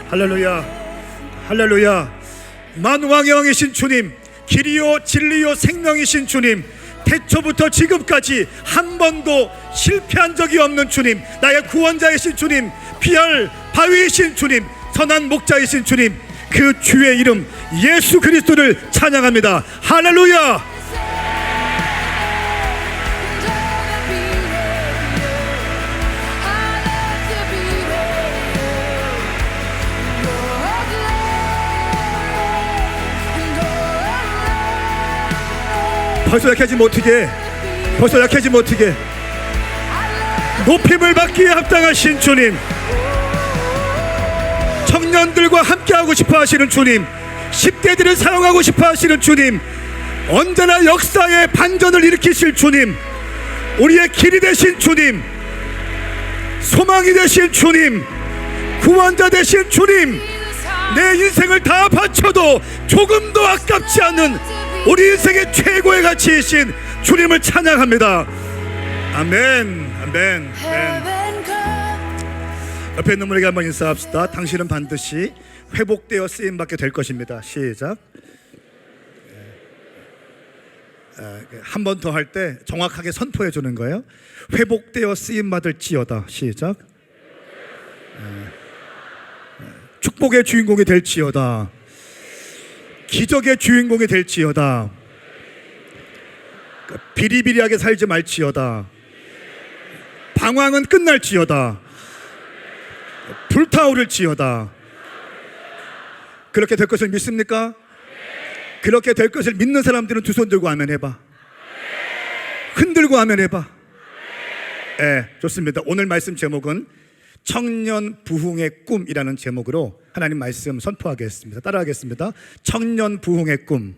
할렐루야, 할렐루야. 만왕의 왕이신 주님, 길이요 진리요 생명이신 주님, 태초부터 지금까지 한 번도 실패한 적이 없는 주님, 나의 구원자이신 주님, 피할 바위이신 주님, 선한 목자이신 주님, 그 주의 이름 예수 그리스도를 찬양합니다. 할렐루야. 벌써 약해지면 어떻게, 벌써 약해지면 어떻게. 높임을 받기에 합당하신 주님, 청년들과 함께하고 싶어 하시는 주님, 10대들을 사용하고 싶어 하시는 주님, 언제나 역사의 반전을 일으키실 주님, 우리의 길이 되신 주님, 소망이 되신 주님, 구원자 되신 주님, 내 인생을 다 바쳐도 조금도 아깝지 않는 우리 인생의 최고의 가치이신 주님을 찬양합니다. 아멘, 아멘, 아멘. 옆에 있는 분에게 한번 인사합시다. 당신은 반드시 회복되어 쓰임받게 될 것입니다. 시작. 한 번 더 할 때 정확하게 선포해 주는 거예요. 회복되어 쓰임받을지어다. 시작. 축복의 주인공이 될지어다. 기적의 주인공이 될지어다. 비리비리하게 살지 말지어다. 방황은 끝날지어다. 불타오를지어다. 그렇게 될 것을 믿습니까? 그렇게 될 것을 믿는 사람들은 두 손 들고 아멘 해봐. 흔들고 아멘 해봐. 네, 좋습니다. 오늘 말씀 제목은 청년 부흥의 꿈이라는 제목으로 하나님 말씀 선포하겠습니다. 따라하겠습니다. 청년 부흥의 꿈.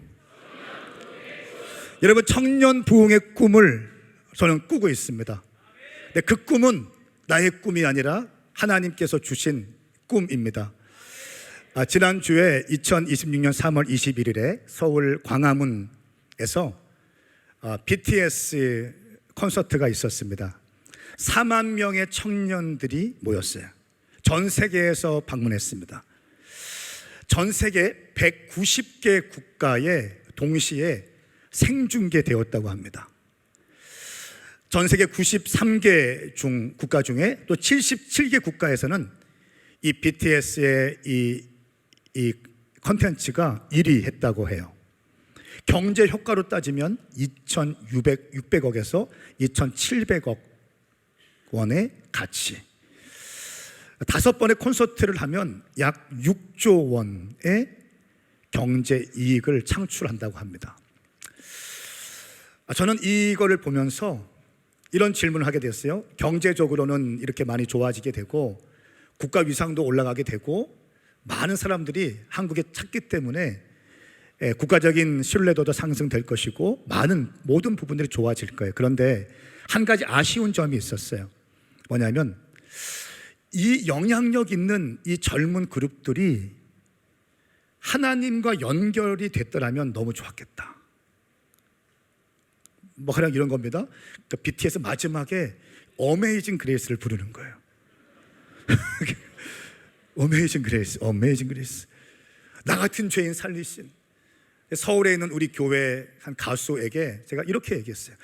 여러분, 청년 부흥의 꿈을 저는 꾸고 있습니다. 근데 그 꿈은 나의 꿈이 아니라 하나님께서 주신 꿈입니다. 지난주에 2026년 3월 21일에 서울 광화문에서 BTS 콘서트가 있었습니다. 4만 명의 청년들이 모였어요. 전 세계에서 방문했습니다. 전 세계 190개 국가에 동시에 생중계되었다고 합니다. 전 세계 93개 국가 중에 또 77개 국가에서는 이 BTS의 이 컨텐츠가 1위 했다고 해요. 경제 효과로 따지면 2,600억에서 2,700억 원의 가치. 5번의 콘서트를 하면 약 6조 원의 경제 이익을 창출한다고 합니다. 저는 이거를 보면서 이런 질문을 하게 됐어요. 경제적으로는 이렇게 많이 좋아지게 되고 국가 위상도 올라가게 되고 많은 사람들이 한국에 찾기 때문에 국가적인 신뢰도도 상승될 것이고 모든 부분들이 좋아질 거예요. 그런데 한 가지 아쉬운 점이 있었어요. 뭐냐면 이 영향력 있는 이 젊은 그룹들이 하나님과 연결이 됐더라면 너무 좋았겠다. 뭐 그냥 이런 겁니다. 그러니까 BTS 마지막에 어메이징 그레이스를 부르는 거예요. 어메이징 그레이스, 어메이징 그레이스. 나 같은 죄인 살리신. 서울에 있는 우리 교회 한 가수에게 제가 이렇게 얘기했어요.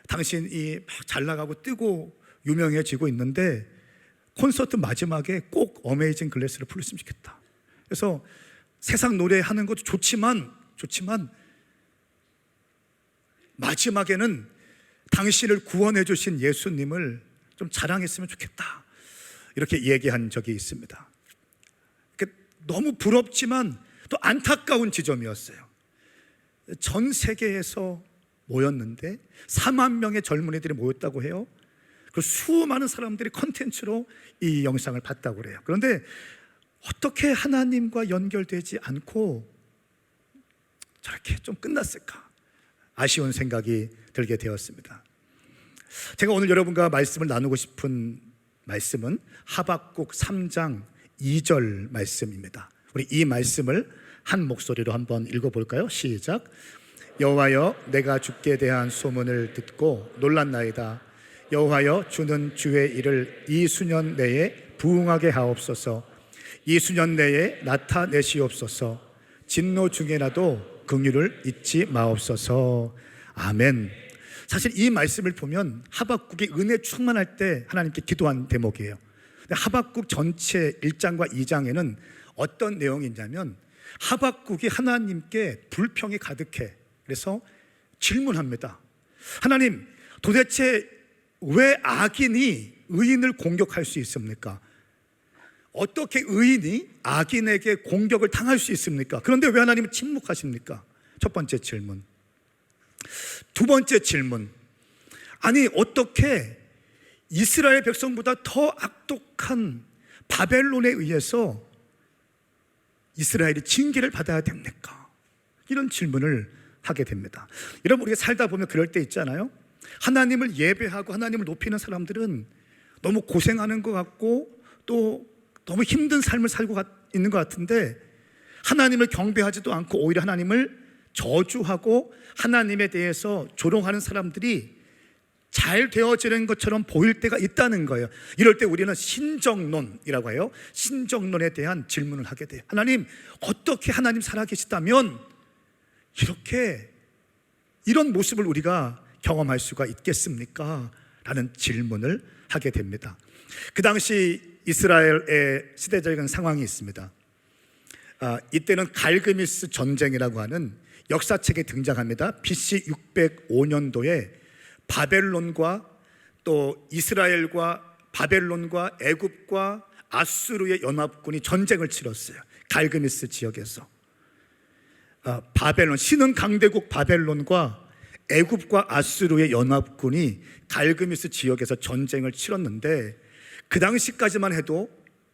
당신이 막 잘 나가고 뜨고 유명해지고 있는데 콘서트 마지막에 꼭 어메이징 그레이스를 불렀으면 좋겠다. 그래서 세상 노래하는 것도 좋지만 마지막에는 당신을 구원해 주신 예수님을 좀 자랑했으면 좋겠다. 이렇게 얘기한 적이 있습니다. 너무 부럽지만 또 안타까운 지점이었어요. 전 세계에서 모였는데 4만 명의 젊은이들이 모였다고 해요. 그 수많은 사람들이 컨텐츠로 이 영상을 봤다고 그래요. 그런데 어떻게 하나님과 연결되지 않고 저렇게 좀 끝났을까? 아쉬운 생각이 들게 되었습니다. 제가 오늘 여러분과 말씀을 나누고 싶은 말씀은 하박국 3장 2절 말씀입니다. 우리 이 말씀을 한 목소리로 한번 읽어볼까요? 시작. 여호와여, 내가 주께 대한 소문을 듣고 놀랐나이다. 여호와여, 주는 주의 일을 이 수년 내에 부응하게 하옵소서. 이 수년 내에 나타내시옵소서. 진노 중에라도 긍휼을 잊지 마옵소서. 아멘. 사실 이 말씀을 보면 하박국이 은혜 충만할 때 하나님께 기도한 대목이에요. 하박국 전체 1장과 2장에는 어떤 내용이 있냐면 하박국이 하나님께 불평이 가득해. 그래서 질문합니다. 하나님, 도대체 왜 악인이 의인을 공격할 수 있습니까? 어떻게 의인이 악인에게 공격을 당할 수 있습니까? 그런데 왜 하나님은 침묵하십니까? 첫 번째 질문. 두 번째 질문. 아니, 어떻게 이스라엘 백성보다 더 악독한 바벨론에 의해서 이스라엘이 징계를 받아야 됩니까? 이런 질문을 하게 됩니다. 여러분, 우리가 살다 보면 그럴 때 있잖아요. 하나님을 예배하고 하나님을 높이는 사람들은 너무 고생하는 것 같고 또 너무 힘든 삶을 살고 있는 것 같은데, 하나님을 경배하지도 않고 오히려 하나님을 저주하고 하나님에 대해서 조롱하는 사람들이 잘 되어지는 것처럼 보일 때가 있다는 거예요. 이럴 때 우리는 신정론이라고 해요. 신정론에 대한 질문을 하게 돼요. 하나님, 어떻게 하나님 살아계시다면 이렇게 이런 모습을 우리가 경험할 수가 있겠습니까? 라는 질문을 하게 됩니다. 그 당시 이스라엘의 시대적인 상황이 있습니다. 이때는 갈그미스 전쟁이라고 하는 역사책에 등장합니다. BC 605년도에 바벨론과 또 이스라엘과 바벨론과 애굽과 아수르의 연합군이 전쟁을 치렀어요. 갈그미스 지역에서. 바벨론, 신흥 강대국 바벨론과 애굽과 아수르의 연합군이 갈그미스 지역에서 전쟁을 치렀는데, 그 당시까지만 해도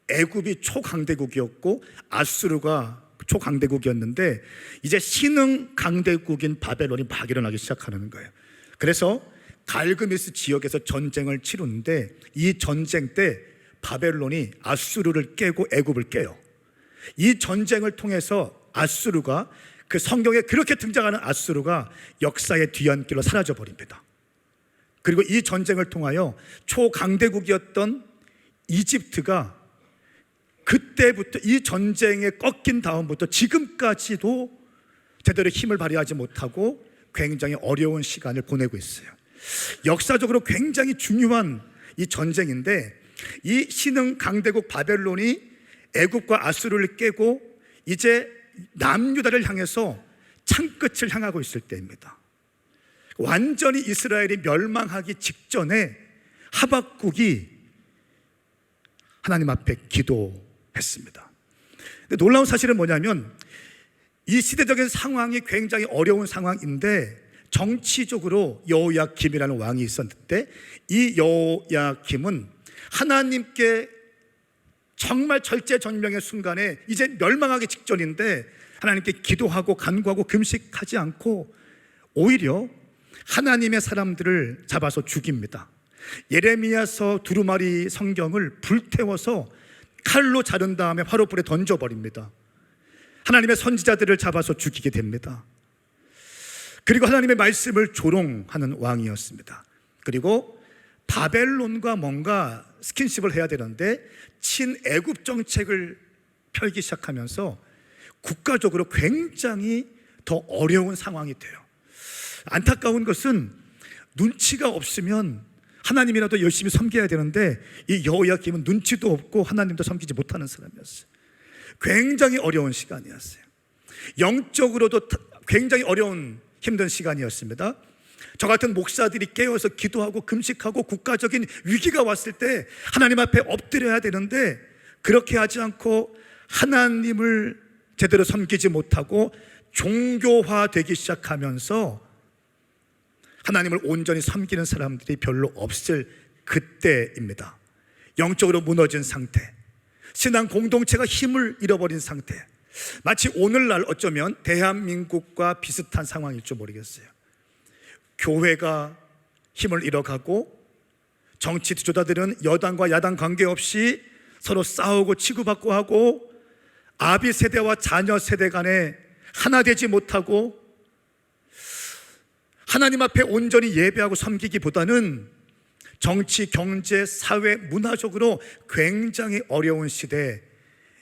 애굽이 초강대국이었고 아수르가 초강대국이었는데 이제 신흥 강대국인 바벨론이 막 일어나기 시작하는 거예요. 그래서 갈그미스 지역에서 전쟁을 치르는데, 이 전쟁 때 바벨론이 아수르를 깨고 애굽을 깨요. 이 전쟁을 통해서 아수르가, 그 성경에 그렇게 등장하는 아수르가 역사의 뒤안길로 사라져 버립니다. 그리고 이 전쟁을 통하여 초강대국이었던 이집트가 그때부터, 이 전쟁에 꺾인 다음부터 지금까지도 제대로 힘을 발휘하지 못하고 굉장히 어려운 시간을 보내고 있어요. 역사적으로 굉장히 중요한 이 전쟁인데, 이 신흥 강대국 바벨론이 애굽과 아수르를 깨고 이제 남유다를 향해서 창끝을 향하고 있을 때입니다. 완전히 이스라엘이 멸망하기 직전에 하박국이 하나님 앞에 기도했습니다. 근데 놀라운 사실은 뭐냐면, 이 시대적인 상황이 굉장히 어려운 상황인데 정치적으로 여호야김이라는 왕이 있었는데, 이 여호야김은 하나님께 정말 절제절명의 순간에 이제 멸망하기 직전인데 하나님께 기도하고 간구하고 금식하지 않고 오히려 하나님의 사람들을 잡아서 죽입니다. 예레미야서 두루마리 성경을 불태워서 칼로 자른 다음에 화로불에 던져버립니다. 하나님의 선지자들을 잡아서 죽이게 됩니다. 그리고 하나님의 말씀을 조롱하는 왕이었습니다. 그리고 바벨론과 뭔가 스킨십을 해야 되는데 친애굽 정책을 펴기 시작하면서 국가적으로 굉장히 더 어려운 상황이 돼요. 안타까운 것은 눈치가 없으면 하나님이라도 열심히 섬겨야 되는데, 이 여호야김은 눈치도 없고 하나님도 섬기지 못하는 사람이었어요. 굉장히 어려운 시간이었어요. 영적으로도 굉장히 어려운 힘든 시간이었습니다. 저 같은 목사들이 깨어서 기도하고 금식하고 국가적인 위기가 왔을 때 하나님 앞에 엎드려야 되는데, 그렇게 하지 않고 하나님을 제대로 섬기지 못하고 종교화되기 시작하면서 하나님을 온전히 섬기는 사람들이 별로 없을 그때입니다. 영적으로 무너진 상태, 신앙 공동체가 힘을 잃어버린 상태, 마치 오늘날 어쩌면 대한민국과 비슷한 상황일 줄 모르겠어요. 교회가 힘을 잃어가고 정치 지도자들은 여당과 야당 관계없이 서로 싸우고 치고받고 하고, 아비 세대와 자녀 세대 간에 하나 되지 못하고 하나님 앞에 온전히 예배하고 섬기기보다는 정치, 경제, 사회, 문화적으로 굉장히 어려운 시대에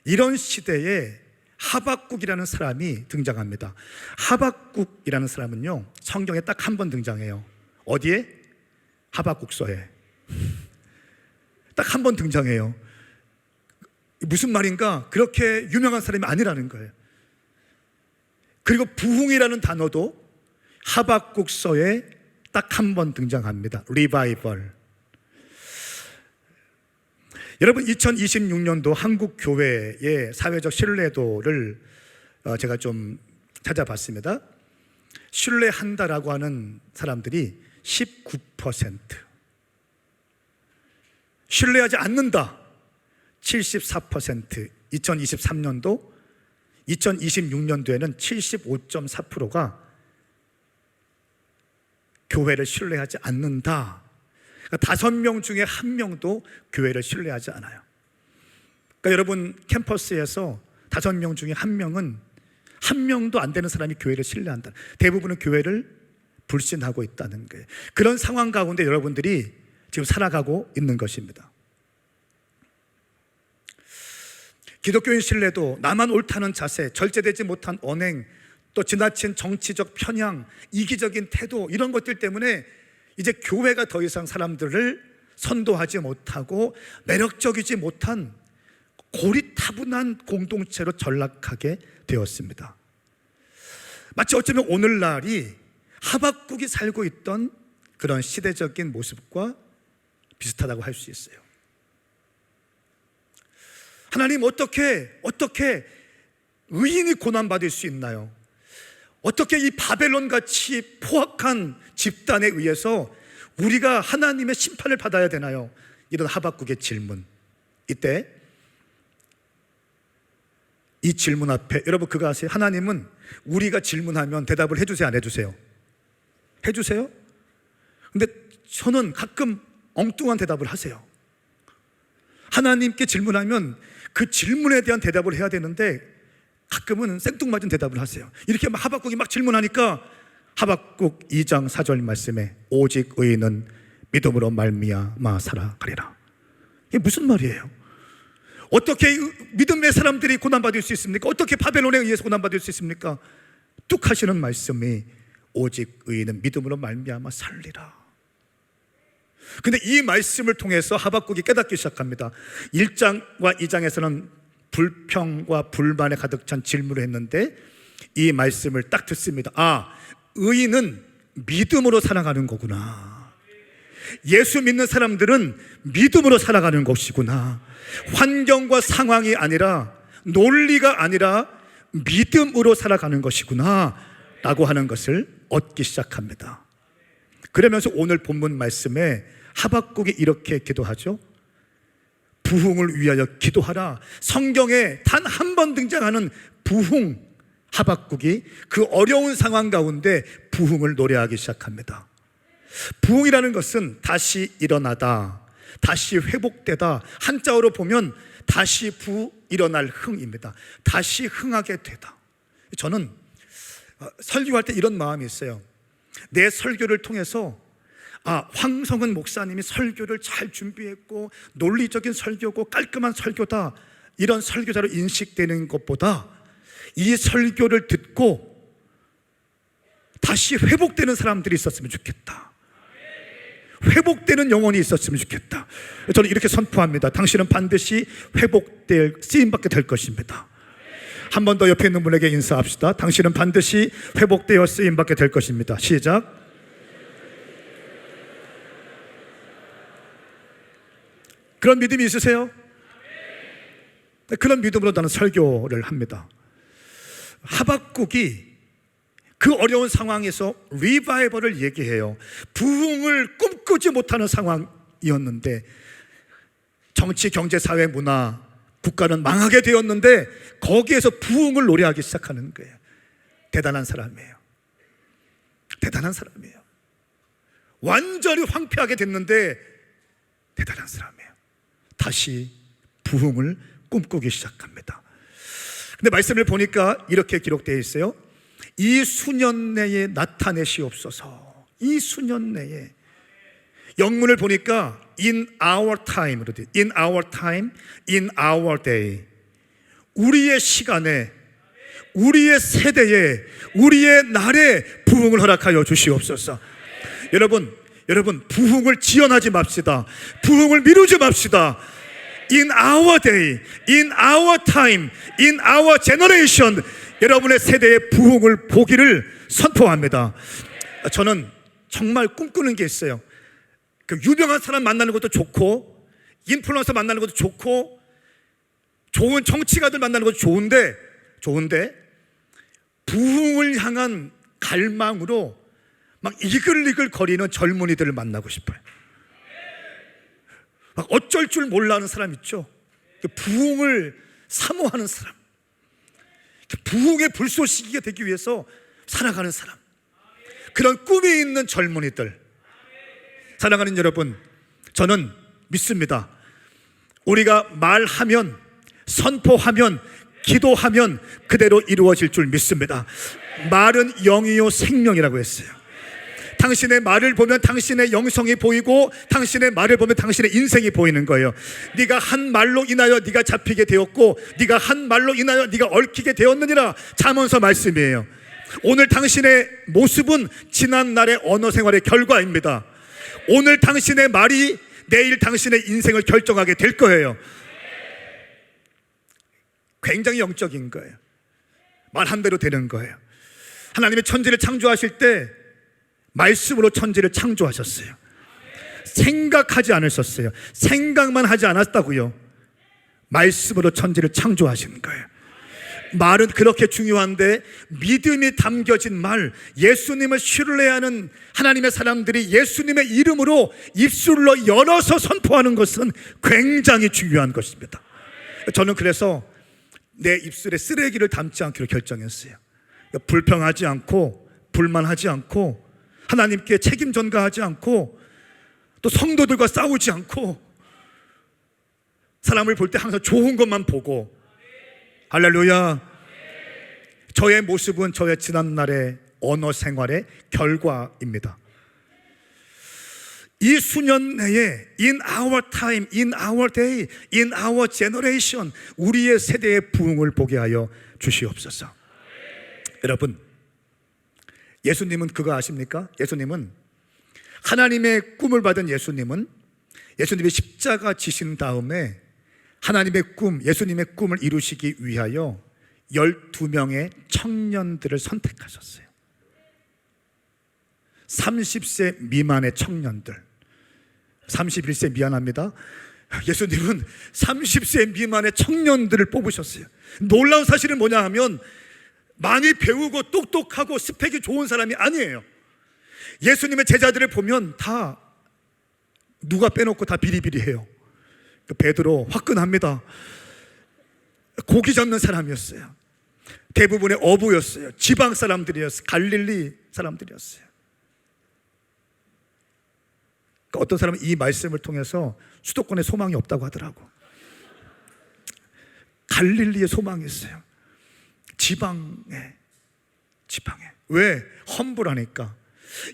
이런 시대에 하박국이라는 사람이 등장합니다. 하박국이라는 사람은요, 성경에 딱 한 번 등장해요. 어디에? 하박국서에. 딱 한 번 등장해요. 무슨 말인가? 그렇게 유명한 사람이 아니라는 거예요. 그리고 부흥이라는 단어도 하박국서에 딱 한 번 등장합니다. 리바이벌. 여러분, 2026년도 한국 교회의 사회적 신뢰도를 제가 좀 찾아봤습니다. 신뢰한다라고 하는 사람들이 19%, 신뢰하지 않는다 74%, 2023년도 2026년도에는 75.4%가 교회를 신뢰하지 않는다. 그러니까 5명 중에 1명도 교회를 신뢰하지 않아요. 그러니까 여러분, 캠퍼스에서 5명 중에 1명은 1명도 안 되는 사람이 교회를 신뢰한다. 대부분은 교회를 불신하고 있다는 거예요. 그런 상황 가운데 여러분들이 지금 살아가고 있는 것입니다. 기독교인 신뢰도, 나만 옳다는 자세, 절제되지 못한 언행, 또 지나친 정치적 편향, 이기적인 태도, 이런 것들 때문에 이제 교회가 더 이상 사람들을 선도하지 못하고 매력적이지 못한 고리타분한 공동체로 전락하게 되었습니다. 마치 어쩌면 오늘날이 하박국이 살고 있던 그런 시대적인 모습과 비슷하다고 할 수 있어요. 하나님, 어떻게 의인이 고난받을 수 있나요? 어떻게 이 바벨론같이 포악한 집단에 의해서 우리가 하나님의 심판을 받아야 되나요? 이런 하박국의 질문. 이때 이 질문 앞에 여러분 그거 아세요? 하나님은 우리가 질문하면 대답을 해주세요, 안 해주세요? 해주세요? 근데 저는 가끔 엉뚱한 대답을 하세요. 하나님께 질문하면 그 질문에 대한 대답을 해야 되는데 가끔은 생뚱맞은 대답을 하세요. 이렇게 하박국이 막 질문하니까 하박국 2장 4절 말씀에 오직 의인은 믿음으로 말미암아 살아가리라. 이게 무슨 말이에요? 어떻게 믿음의 사람들이 고난받을 수 있습니까? 어떻게 바벨론에 의해서 고난받을 수 있습니까? 뚝 하시는 말씀이 오직 의인은 믿음으로 말미암아 살리라. 근데 이 말씀을 통해서 하박국이 깨닫기 시작합니다. 1장과 2장에서는 불평과 불만에 가득 찬 질문을 했는데 이 말씀을 딱 듣습니다. 아, 의인은 믿음으로 살아가는 거구나. 예수 믿는 사람들은 믿음으로 살아가는 것이구나. 환경과 상황이 아니라, 논리가 아니라 믿음으로 살아가는 것이구나 라고 하는 것을 얻기 시작합니다. 그러면서 오늘 본문 말씀에 하박국이 이렇게 기도하죠. 부흥을 위하여 기도하라. 성경에 단 한 번 등장하는 부흥, 하박국이 그 어려운 상황 가운데 부흥을 노래하기 시작합니다. 부흥이라는 것은 다시 일어나다, 다시 회복되다, 한자어로 보면 다시 일어날 흥입니다. 다시 흥하게 되다. 저는 설교할 때 이런 마음이 있어요. 내 설교를 통해서 황성은 목사님이 설교를 잘 준비했고 논리적인 설교고 깔끔한 설교다, 이런 설교자로 인식되는 것보다 이 설교를 듣고 다시 회복되는 사람들이 있었으면 좋겠다. 회복되는 영혼이 있었으면 좋겠다. 저는 이렇게 선포합니다. 당신은 반드시 회복될 쓰임받게 될 것입니다. 한 번 더 옆에 있는 분에게 인사합시다. 당신은 반드시 회복되어 쓰임받게 될 것입니다. 시작. 그런 믿음이 있으세요? 그런 믿음으로 나는 설교를 합니다. 하박국이 그 어려운 상황에서 리바이벌을 얘기해요. 부흥을 꿈꾸지 못하는 상황이었는데, 정치, 경제, 사회, 문화, 국가는 망하게 되었는데 거기에서 부흥을 노래하기 시작하는 거예요. 대단한 사람이에요. 대단한 사람이에요. 완전히 황폐하게 됐는데 대단한 사람이에요. 다시 부흥을 꿈꾸기 시작합니다. 근데 말씀을 보니까 이렇게 기록되어 있어요. 이 수년 내에 나타내시옵소서. 이 수년 내에. 영문을 보니까 in our time, in our time, in our day. 우리의 시간에, 우리의 세대에, 우리의 날에 부흥을 허락하여 주시옵소서. 여러분 부흥을 지연하지 맙시다. 부흥을 미루지 맙시다. In our day, in our time, in our generation, 여러분의 세대의 부흥을 보기를 선포합니다. 저는 정말 꿈꾸는 게 있어요. 그 유명한 사람 만나는 것도 좋고, 인플루언서 만나는 것도 좋고, 좋은 정치가들 만나는 것도 좋은데 부흥을 향한 갈망으로 막 이글이글 거리는 젊은이들을 만나고 싶어요. 막 어쩔 줄 몰라하는 사람 있죠. 부흥을 사모하는 사람, 부흥의 불쏘시개가 되기 위해서 살아가는 사람, 그런 꿈이 있는 젊은이들. 사랑하는 여러분, 저는 믿습니다. 우리가 말하면, 선포하면, 기도하면 그대로 이루어질 줄 믿습니다. 말은 영이요 생명이라고 했어요. 당신의 말을 보면 당신의 영성이 보이고, 당신의 말을 보면 당신의 인생이 보이는 거예요. 네가 한 말로 인하여 네가 잡히게 되었고, 네가 한 말로 인하여 네가 얽히게 되었느니라. 잠언서 말씀이에요. 오늘 당신의 모습은 지난 날의 언어 생활의 결과입니다. 오늘 당신의 말이 내일 당신의 인생을 결정하게 될 거예요. 굉장히 영적인 거예요. 말한 대로 되는 거예요. 하나님의 천지를 창조하실 때 말씀으로 천지를 창조하셨어요. 생각하지 않으셨어요. 생각만 하지 않았다고요. 말씀으로 천지를 창조하신 거예요. 말은 그렇게 중요한데, 믿음이 담겨진 말, 예수님을 신뢰하는 하나님의 사람들이 예수님의 이름으로 입술로 열어서 선포하는 것은 굉장히 중요한 것입니다. 저는 그래서 내 입술에 쓰레기를 담지 않기로 결정했어요. 불평하지 않고, 불만하지 않고, 하나님께 책임 전가하지 않고, 또 성도들과 싸우지 않고, 사람을 볼 때 항상 좋은 것만 보고. 할렐루야. 저의 모습은 저의 지난날의 언어 생활의 결과입니다. 이 수년 내에 in our time, in our day, in our generation, 우리의 세대의 부흥을 보게 하여 주시옵소서. 여러분, 예수님은 그거 아십니까? 예수님은, 하나님의 꿈을 받은 예수님이 십자가 지신 다음에 하나님의 꿈, 예수님의 꿈을 이루시기 위하여 12명의 청년들을 선택하셨어요. 30세 미만의 청년들. 31세 미안합니다. 예수님은 30세 미만의 청년들을 뽑으셨어요. 놀라운 사실은 뭐냐 하면, 많이 배우고 똑똑하고 스펙이 좋은 사람이 아니에요. 예수님의 제자들을 보면 다 누가 빼놓고 다 비리비리해요. 베드로 화끈합니다. 고기 잡는 사람이었어요. 대부분의 어부였어요. 지방 사람들이었어요. 갈릴리 사람들이었어요. 그러니까 어떤 사람은 이 말씀을 통해서 수도권에 소망이 없다고 하더라고. 갈릴리에 소망이 있어요. 지방에. 왜? 험불하니까.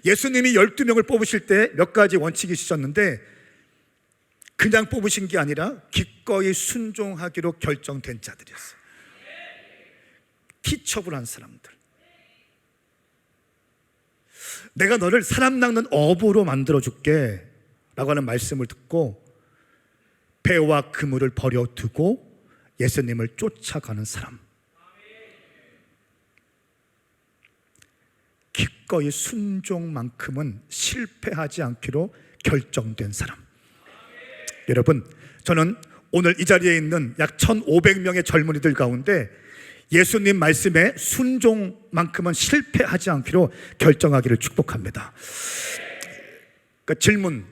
예수님이 12명을 뽑으실 때 몇 가지 원칙이 있으셨는데, 그냥 뽑으신 게 아니라 기꺼이 순종하기로 결정된 자들이었어요. 티처블한 사람들. 내가 너를 사람 낚는 어부로 만들어줄게 라고 하는 말씀을 듣고 배와 그물을 버려두고 예수님을 쫓아가는 사람. 기꺼이 순종만큼은 실패하지 않기로 결정된 사람. 여러분, 저는 오늘 이 자리에 있는 약 1,500명의 젊은이들 가운데 예수님 말씀에 순종만큼은 실패하지 않기로 결정하기를 축복합니다. 그러니까 질문,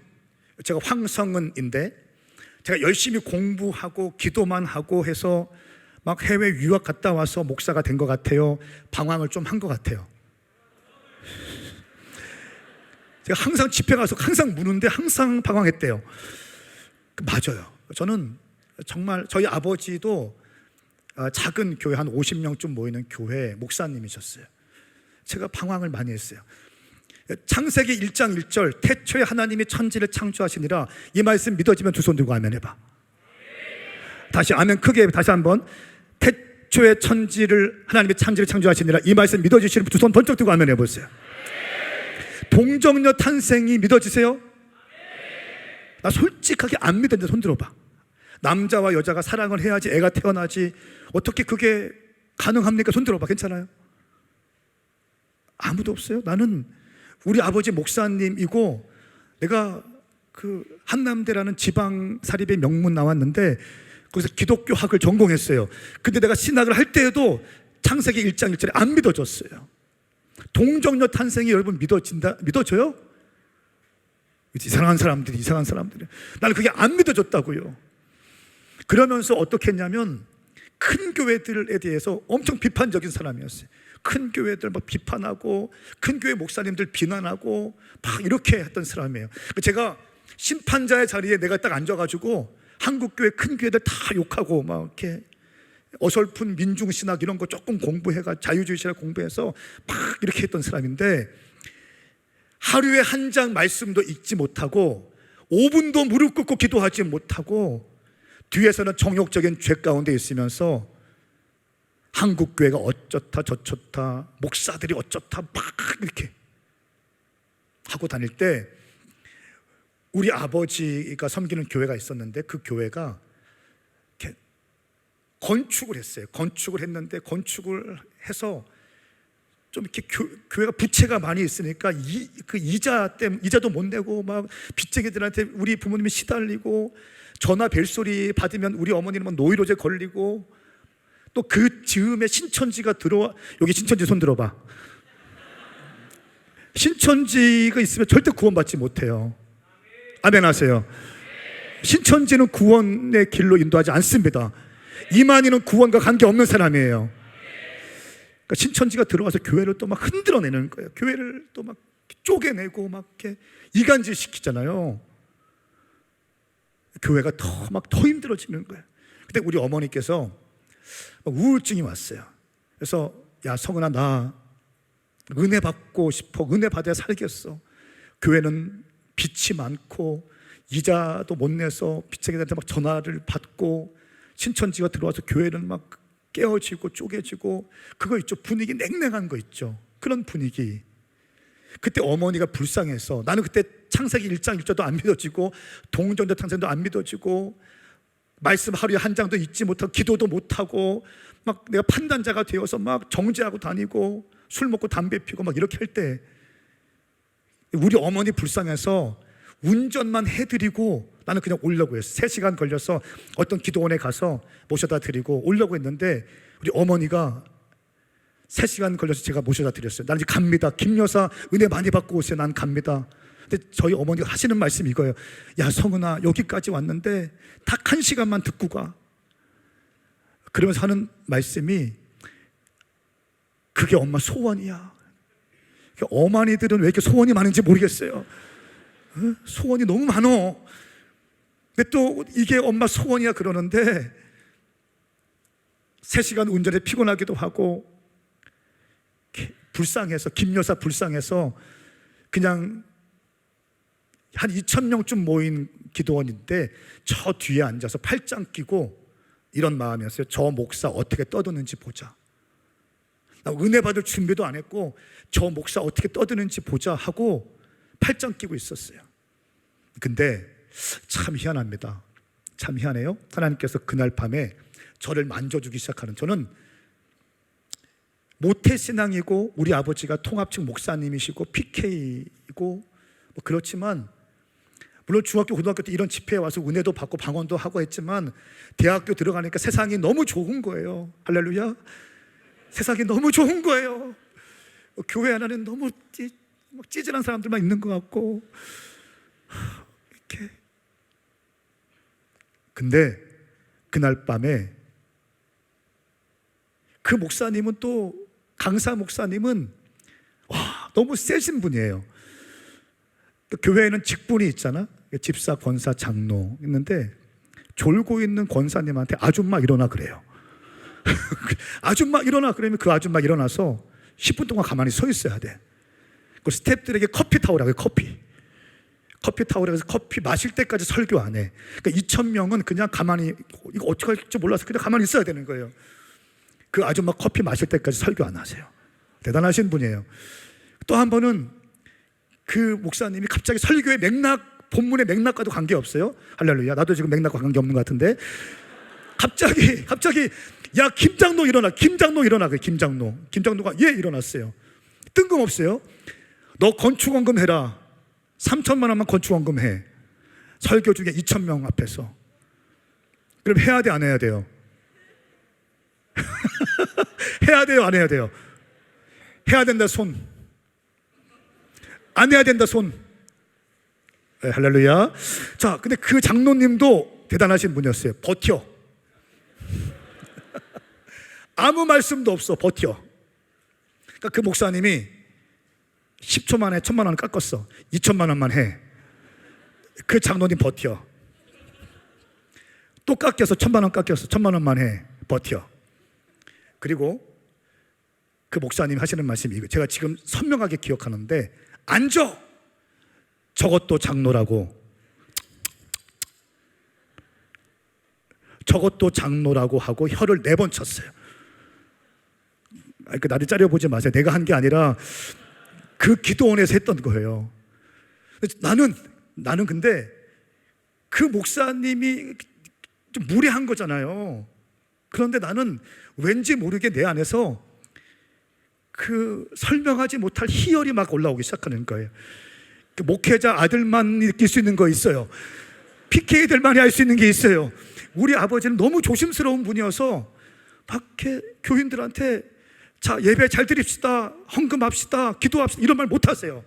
제가 황성은인데, 제가 열심히 공부하고 기도만 하고 해서 막 해외 유학 갔다 와서 목사가 된 것 같아요? 방황을 좀 한 것 같아요. 제가 항상 집회 가서 항상 무는데 항상 방황했대요. 맞아요. 저는 정말, 저희 아버지도 작은 교회 한 50명쯤 모이는 교회 목사님이셨어요. 제가 방황을 많이 했어요. 창세기 1장 1절, 태초에 하나님이 천지를 창조하시니라, 이 말씀 믿어지면 두 손 들고 아멘 해봐. 다시 아멘 크게, 다시 한번. 태초에 천지를 하나님이 창조를 창조하시니라. 이 말씀 믿어주시는 두 손 번쩍 들고 아멘 해보세요. 동정녀 탄생이 믿어지세요? 나 솔직하게 안 믿는데 손 들어봐. 남자와 여자가 사랑을 해야지 애가 태어나지 어떻게 그게 가능합니까? 손 들어봐. 괜찮아요? 아무도 없어요? 나는 우리 아버지 목사님이고 내가 그 한남대라는 지방 사립의 명문 나왔는데 거기서 기독교학을 전공했어요. 근데 내가 신학을 할 때에도 창세기 1장 1절에 안 믿어졌어요. 동정녀 탄생이 여러분 믿어져요? 이상한 사람들이. 나는 그게 안 믿어졌다고요. 그러면서 어떻게 했냐면 큰 교회들에 대해서 엄청 비판적인 사람이었어요. 큰 교회들 막 비판하고 큰 교회 목사님들 비난하고 막 이렇게 했던 사람이에요. 제가 심판자의 자리에 내가 딱 앉아가지고 한국교회 큰 교회들 다 욕하고 막 이렇게 어설픈 민중신학 이런 거 조금 공부해가 자유주의 신학 공부해서 막 이렇게 했던 사람인데 하루에 한 장 말씀도 읽지 못하고 5분도 무릎 꿇고 기도하지 못하고 뒤에서는 정욕적인 죄 가운데 있으면서 한국교회가 어쩌다 저쩌다 목사들이 어쩌다 막 이렇게 하고 다닐 때 우리 아버지가 섬기는 교회가 있었는데 그 교회가 이렇게 건축을 했어요. 건축을 했는데 건축을 해서 좀 이렇게 교회가 부채가 많이 있으니까 그 이자 때문에 이자도 못 내고 막 빚쟁이들한테 우리 부모님이 시달리고 전화 벨소리 받으면 우리 어머니는 노이로제 걸리고 또 그 즈음에 신천지가 들어와. 여기 신천지 손 들어봐. 신천지가 있으면 절대 구원받지 못해요. 아멘 하세요. 신천지는 구원의 길로 인도하지 않습니다. 이만희는 구원과 관계없는 사람이에요. 그러니까 신천지가 들어와서 교회를 또 막 흔들어내는 거예요. 교회를 또 막 쪼개내고 막 이렇게 이간질 시키잖아요. 교회가 더 힘들어지는 거예요. 근데 우리 어머니께서 우울증이 왔어요. 그래서 야 성은아, 나 은혜 받고 싶어. 은혜 받아야 살겠어. 교회는 빚이 많고 이자도 못 내서 빚쟁이들한테 막 전화를 받고 신천지가 들어와서 교회는 막 깨어지고 쪼개지고 그거 있죠. 분위기 냉랭한 거 있죠. 그런 분위기. 그때 어머니가 불쌍해서 나는 그때 창세기 1장 1절도 안 믿어지고 동정녀 탄생도 안 믿어지고 말씀 하루에 한 장도 읽지 못하고 기도도 못하고 막 내가 판단자가 되어서 막 정죄하고 다니고 술 먹고 담배 피고 막 이렇게 할 때 우리 어머니 불쌍해서 운전만 해드리고 나는 그냥 오려고 했어. 3시간 걸려서 어떤 기도원에 가서 모셔다 드리고 오려고 했는데 우리 어머니가 3시간 걸려서 제가 모셔다 드렸어요. 나는 이제 갑니다. 김 여사 은혜 많이 받고 오세요. 난 갑니다. 근데 저희 어머니가 하시는 말씀이 이거예요. 야 성은아, 여기까지 왔는데 딱 1시간만 듣고 가. 그러면서 하는 말씀이 그게 엄마 소원이야. 어머니들은 왜 이렇게 소원이 많은지 모르겠어요. 소원이 너무 많어. 근데 또 이게 엄마 소원이야 그러는데 3시간 운전에 피곤하기도 하고 불쌍해서 김 여사 불쌍해서 그냥 한 2,000명쯤 모인 기도원인데 저 뒤에 앉아서 팔짱 끼고 이런 마음이었어요. 저 목사 어떻게 떠드는지 보자. 나 은혜 받을 준비도 안 했고 저 목사 어떻게 떠드는지 보자 하고 팔짱 끼고 있었어요. 근데 참 희한합니다. 참 희한해요. 하나님께서 그날 밤에 저를 만져주기 시작하는, 저는 모태신앙이고 우리 아버지가 통합측 목사님이시고 PK이고 뭐 그렇지만 물론 중학교 고등학교 때 이런 집회에 와서 은혜도 받고 방언도 하고 했지만 대학교 들어가니까 세상이 너무 좋은 거예요. 할렐루야. 세상이 너무 좋은 거예요. 교회 안에는 너무 찌질한 사람들만 있는 것 같고 이렇게. 근데 그날 밤에 그 목사님은 또 강사 목사님은 너무 세신 분이에요. 교회에는 직분이 있잖아. 집사, 권사, 장로 있는데 졸고 있는 권사님한테 아줌마 일어나 그래요. 아줌마 일어나 그러면 그 아줌마 일어나서 10분 동안 가만히 서 있어야 돼. 그 스태프들에게 커피 타오라고 해요. 커피 타오라고 해서 커피 마실 때까지 설교 안 해. 그러니까 2,000명은 그냥 가만히, 이거 어떻게 할지 몰라서 그냥 가만히 있어야 되는 거예요. 그 아줌마 커피 마실 때까지 설교 안 하세요. 대단하신 분이에요. 또 한 번은 그 목사님이 갑자기 설교의 맥락, 본문의 맥락과도 관계없어요. 할렐루야. 나도 지금 맥락과 관계없는 것 같은데 갑자기 야 김장로 일어나. 김장로 일어나. 그 김장로가 일어났어요. 뜬금없어요. 너 건축원금 해라. 3천만 원만 건축원금 해. 설교 중에 2,000명 앞에서. 그럼 해야 돼, 안 해야 돼요? 해야 돼요, 안 해야 돼요? 해야 된다 손. 안 해야 된다 손. 네, 할렐루야. 자, 근데 그 장로님도 대단하신 분이었어요. 버텨. 아무 말씀도 없어. 버텨. 그러니까 그 목사님이 10초 만에 1,000만 원 깎았어. 2,000만 원만 해. 그 장로님 버텨. 또 깎여서 1,000만 원 깎였어. 1,000만 원만 해. 버텨. 그리고 그 목사님 하시는 말씀이 이거 제가 지금 선명하게 기억하는데, 앉아. 저것도 장로라고. 저것도 장로라고 하고 혀를 4번 쳤어요. 나를 짜려보지 마세요. 내가 한 게 아니라 그 기도원에서 했던 거예요. 나는 근데 그 목사님이 좀 무례한 거잖아요. 그런데 나는 왠지 모르게 내 안에서 그 설명하지 못할 희열이 막 올라오기 시작하는 거예요. 그 목회자 아들만 느낄 수 있는 거 있어요. PK들만이 할 수 있는 게 있어요. 우리 아버지는 너무 조심스러운 분이어서 밖에 교인들한테 자, 예배 잘 드립시다, 헌금합시다, 기도합시다 이런 말 못 하세요.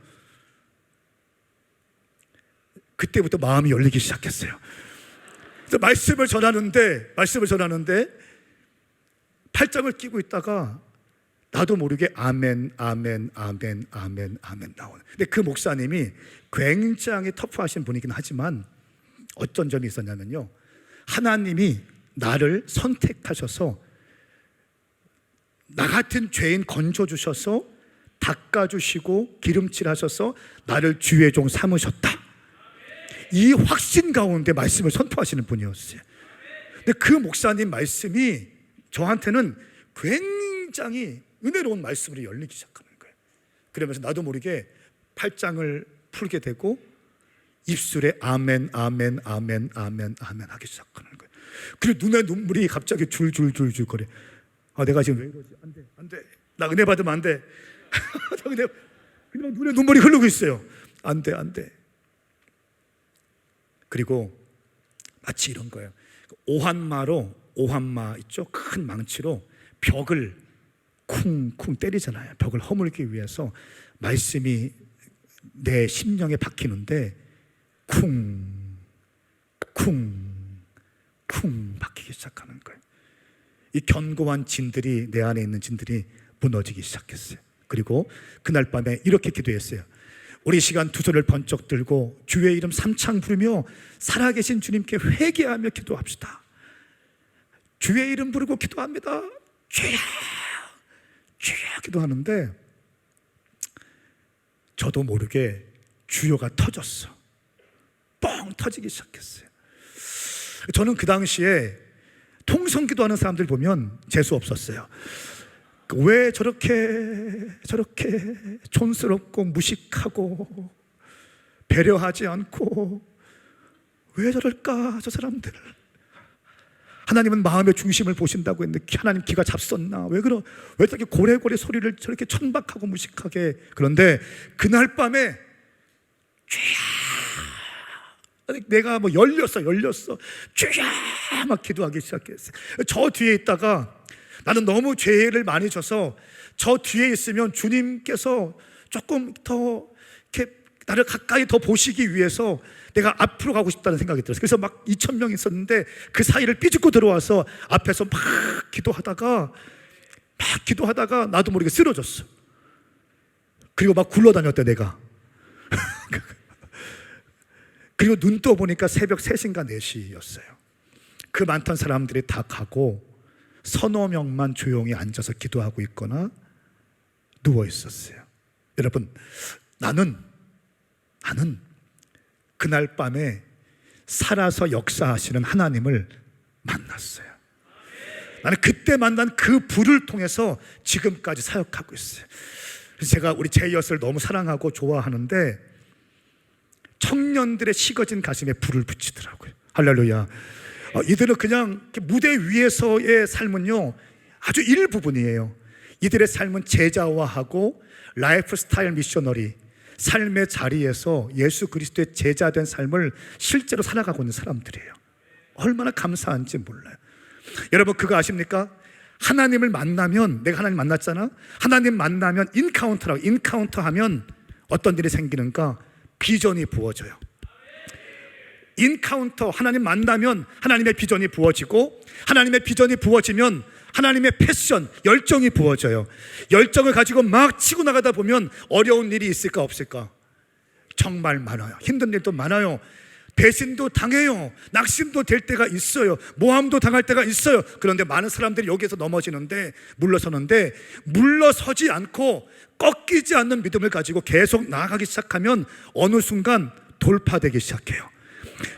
그때부터 마음이 열리기 시작했어요. 그래서 말씀을 전하는데 팔짱을 끼고 있다가 나도 모르게 아멘, 아멘, 아멘, 아멘, 아멘 나오는. 근데 그 목사님이 굉장히 터프하신 분이긴 하지만 어떤 점이 있었냐면요, 하나님이 나를 선택하셔서 나 같은 죄인 건져주셔서 닦아주시고 기름칠하셔서 나를 주의 종 삼으셨다, 이 확신 가운데 말씀을 선포하시는 분이었어요. 근데 그 목사님 말씀이 저한테는 굉장히 은혜로운 말씀으로 열리기 시작하는 거예요. 그러면서 나도 모르게 팔짱을 풀게 되고 입술에 아멘, 아멘, 아멘, 아멘, 아멘 하기 시작하는 거예요. 그리고 눈에 눈물이 갑자기 줄줄줄줄 거려. 내가 지금 왜 이러지? 안 돼. 나 은혜 받으면 안 돼. 그냥 눈에 눈물이 흐르고 있어요. 안 돼. 그리고 마치 이런 거예요. 오한마 있죠? 큰 망치로 벽을 쿵쿵 때리잖아요. 벽을 허물기 위해서 말씀이 내 심령에 박히는데 쿵 박히기 시작하는 거예요. 이 견고한 진들이, 내 안에 있는 진들이 무너지기 시작했어요. 그리고 그날 밤에 이렇게 기도했어요. 우리 시간 두 손을 번쩍 들고 주의 이름 삼창 부르며 살아계신 주님께 회개하며 기도합시다. 주의 이름 부르고 기도합니다. 주여 기도하는데 저도 모르게 주여가 터졌어. 뻥 터지기 시작했어요. 저는 그 당시에 통성기도하는 사람들 보면 재수 없었어요. 왜 저렇게 촌스럽고 무식하고 배려하지 않고 왜 저럴까 저 사람들. 하나님은 마음의 중심을 보신다고 했는데 하나님 기가 잡섰나? 왜 저렇게 고래고래 소리를 저렇게 천박하고 무식하게. 그런데 그날 밤에 내가 열렸어. 쫙 막 기도하기 시작했어요. 저 뒤에 있다가 나는 너무 죄를 많이 져서 저 뒤에 있으면 주님께서 조금 더 이렇게 나를 가까이 더 보시기 위해서 내가 앞으로 가고 싶다는 생각이 들었어요. 그래서 막 2,000명 있었는데 그 사이를 삐죽고 들어와서 앞에서 막 기도하다가 나도 모르게 쓰러졌어. 그리고 막 굴러다녔대 내가. 그리고 눈 떠보니까 새벽 3시인가 4시였어요. 그 많던 사람들이 다 가고 서너 명만 조용히 앉아서 기도하고 있거나 누워 있었어요. 여러분, 나는 그날 밤에 살아서 역사하시는 하나님을 만났어요. 나는 그때 만난 그 불을 통해서 지금까지 사역하고 있어요. 그래서 제가 우리 제이엇을 너무 사랑하고 좋아하는데 청년들의 식어진 가슴에 불을 붙이더라고요. 할렐루야. 이들은 그냥 무대 위에서의 삶은요 아주 일부분이에요. 이들의 삶은 제자화하고 라이프 스타일 미셔너리, 삶의 자리에서 예수 그리스도의 제자된 삶을 실제로 살아가고 있는 사람들이에요. 얼마나 감사한지 몰라요. 여러분 그거 아십니까? 하나님을 만나면, 내가 하나님 만났잖아. 하나님 만나면 인카운터 하면 어떤 일이 생기는가? 비전이 부어져요. 인카운터, 하나님 만나면 하나님의 비전이 부어지고, 하나님의 비전이 부어지면 하나님의 패션, 열정이 부어져요. 열정을 가지고 막 치고 나가다 보면 어려운 일이 있을까 없을까? 정말 많아요. 힘든 일도 많아요. 배신도 당해요. 낙심도 될 때가 있어요. 모함도 당할 때가 있어요. 그런데 많은 사람들이 여기에서 넘어지는데, 물러서지 않고 꺾이지 않는 믿음을 가지고 계속 나아가기 시작하면 어느 순간 돌파되기 시작해요.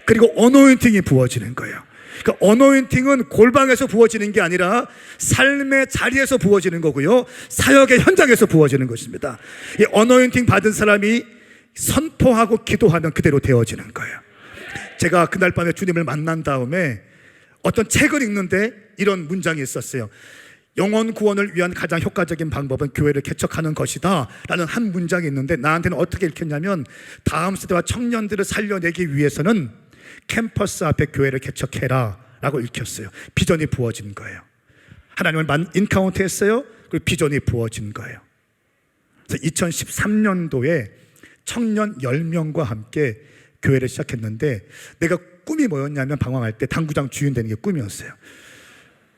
그리고 어노인팅이 부어지는 거예요. 그러니까 어노인팅은 골방에서 부어지는 게 아니라 삶의 자리에서 부어지는 거고요, 사역의 현장에서 부어지는 것입니다. 이 어노인팅 받은 사람이 선포하고 기도하면 그대로 되어지는 거예요. 제가 그날 밤에 주님을 만난 다음에 어떤 책을 읽는데 이런 문장이 있었어요. 영혼 구원을 위한 가장 효과적인 방법은 교회를 개척하는 것이다 라는 한 문장이 있는데, 나한테는 어떻게 읽혔냐면, 다음 세대와 청년들을 살려내기 위해서는 캠퍼스 앞에 교회를 개척해라 라고 읽혔어요. 비전이 부어진 거예요. 하나님을 인카운트 했어요. 그리고 비전이 부어진 거예요. 그래서 2013년도에 청년 10명과 함께 교회를 시작했는데, 내가 꿈이 뭐였냐면 방황할 때 당구장 주인 되는 게 꿈이었어요.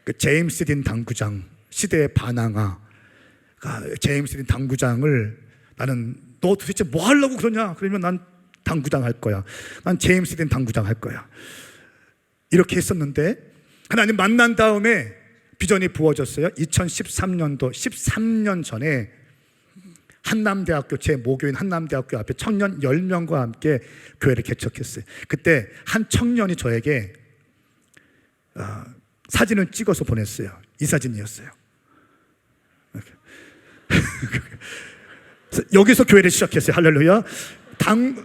그 제임스 딘 당구장, 시대의 반항아, 제임스 딘 당구장을, 나는 너 도대체 뭐 하려고 그러냐? 그러면 난 당구장 할 거야. 난 제임스 딘 당구장 할 거야. 이렇게 했었는데 하나님 만난 다음에 비전이 부어졌어요. 2013년도 13년 전에 한남대학교, 제 모교인 한남대학교 앞에 청년 10명과 함께 교회를 개척했어요. 그때 한 청년이 저에게 사진을 찍어서 보냈어요. 이 사진이었어요. 여기서 교회를 시작했어요. 할렐루야.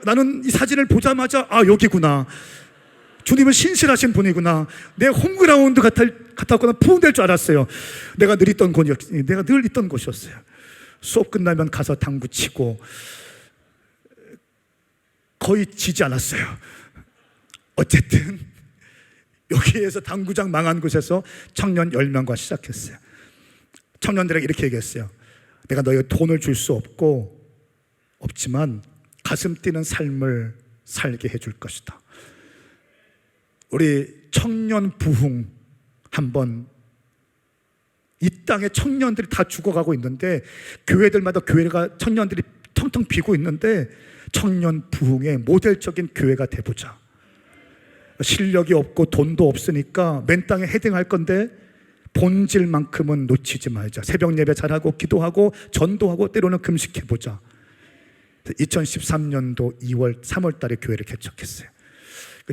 나는 이 사진을 보자마자 여기구나. 주님은 신실하신 분이구나. 내 홈그라운드 같았거나 부흥될 줄 알았어요. 내가 늘 있던 곳이었어요. 수업 끝나면 가서 당구 치고 거의 지지 않았어요. 어쨌든 여기에서 당구장 망한 곳에서 청년 10명과 시작했어요. 청년들에게 이렇게 얘기했어요. 내가 너에게 돈을 줄 수 없지만 가슴 뛰는 삶을 살게 해줄 것이다. 우리 청년 부흥 한번, 이 땅에 청년들이 다 죽어가고 있는데 교회들마다 교회가 청년들이 텅텅 비고 있는데 청년 부흥의 모델적인 교회가 돼보자. 실력이 없고 돈도 없으니까 맨 땅에 헤딩할 건데 본질만큼은 놓치지 말자. 새벽 예배 잘하고 기도하고 전도하고 때로는 금식해보자. 2013년도 2월 3월 달에 교회를 개척했어요.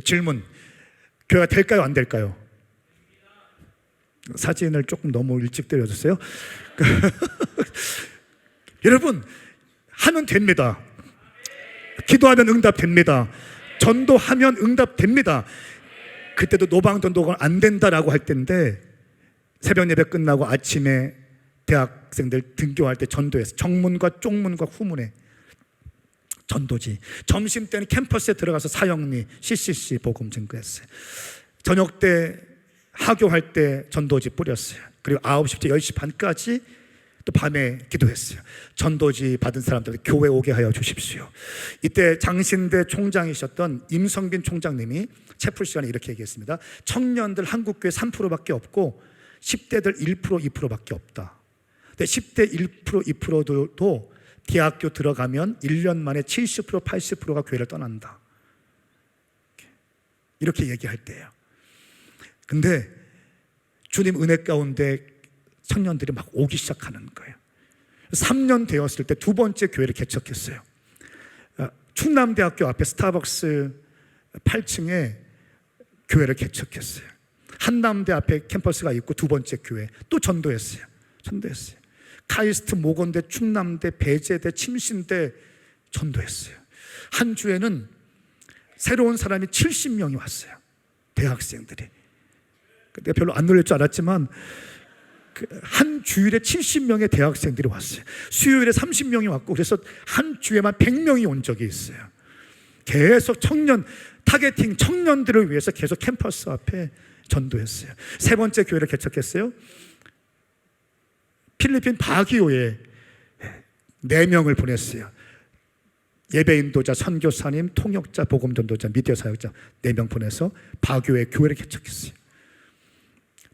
질문, 교회가 될까요 안 될까요? 사진을 조금 너무 일찍 때려줬어요. 여러분, 하면 됩니다. 기도하면 응답됩니다. 전도하면 응답됩니다. 그때도 노방전도가 안 된다라고 할 때인데, 새벽 예배 끝나고 아침에 대학생들 등교할 때 전도했어요. 정문과 쪽문과 후문에 전도지. 점심 때는 캠퍼스에 들어가서 사형리, CCC 복음 증거했어요. 저녁 때 하교할 때 전도지 뿌렸어요. 그리고 9시부터 10시 반까지 또 밤에 기도했어요. 전도지 받은 사람들 교회 오게 하여 주십시오. 이때 장신대 총장이셨던 임성빈 총장님이 채플 시간에 이렇게 얘기했습니다. 청년들 한국교회 3%밖에 없고 10대들 1%, 2%밖에 없다. 근데 10대 1%, 2%도 대학교 들어가면 1년 만에 70%, 80%가 교회를 떠난다. 이렇게 얘기할 때예요. 근데 주님 은혜 가운데 청년들이 막 오기 시작하는 거예요. 3년 되었을 때 두 번째 교회를 개척했어요. 충남대학교 앞에 스타벅스 8층에 교회를 개척했어요. 한남대 앞에 캠퍼스가 있고 두 번째 교회 또 전도했어요. 카이스트, 모건대, 충남대, 배제대, 침신대 전도했어요. 한 주에는 새로운 사람이 70명이 왔어요. 대학생들이. 내가 별로 안 놀랄 줄 알았지만 한 주일에 70명의 대학생들이 왔어요. 수요일에 30명이 왔고, 그래서 한 주에만 100명이 온 적이 있어요. 계속 타겟팅 청년들을 위해서 계속 캠퍼스 앞에 전도했어요. 세 번째 교회를 개척했어요. 필리핀 바기오에 4명을 보냈어요. 예배 인도자, 선교사님, 통역자, 복음 전도자, 미디어 사역자 4명 보내서 바기오에 교회를 개척했어요.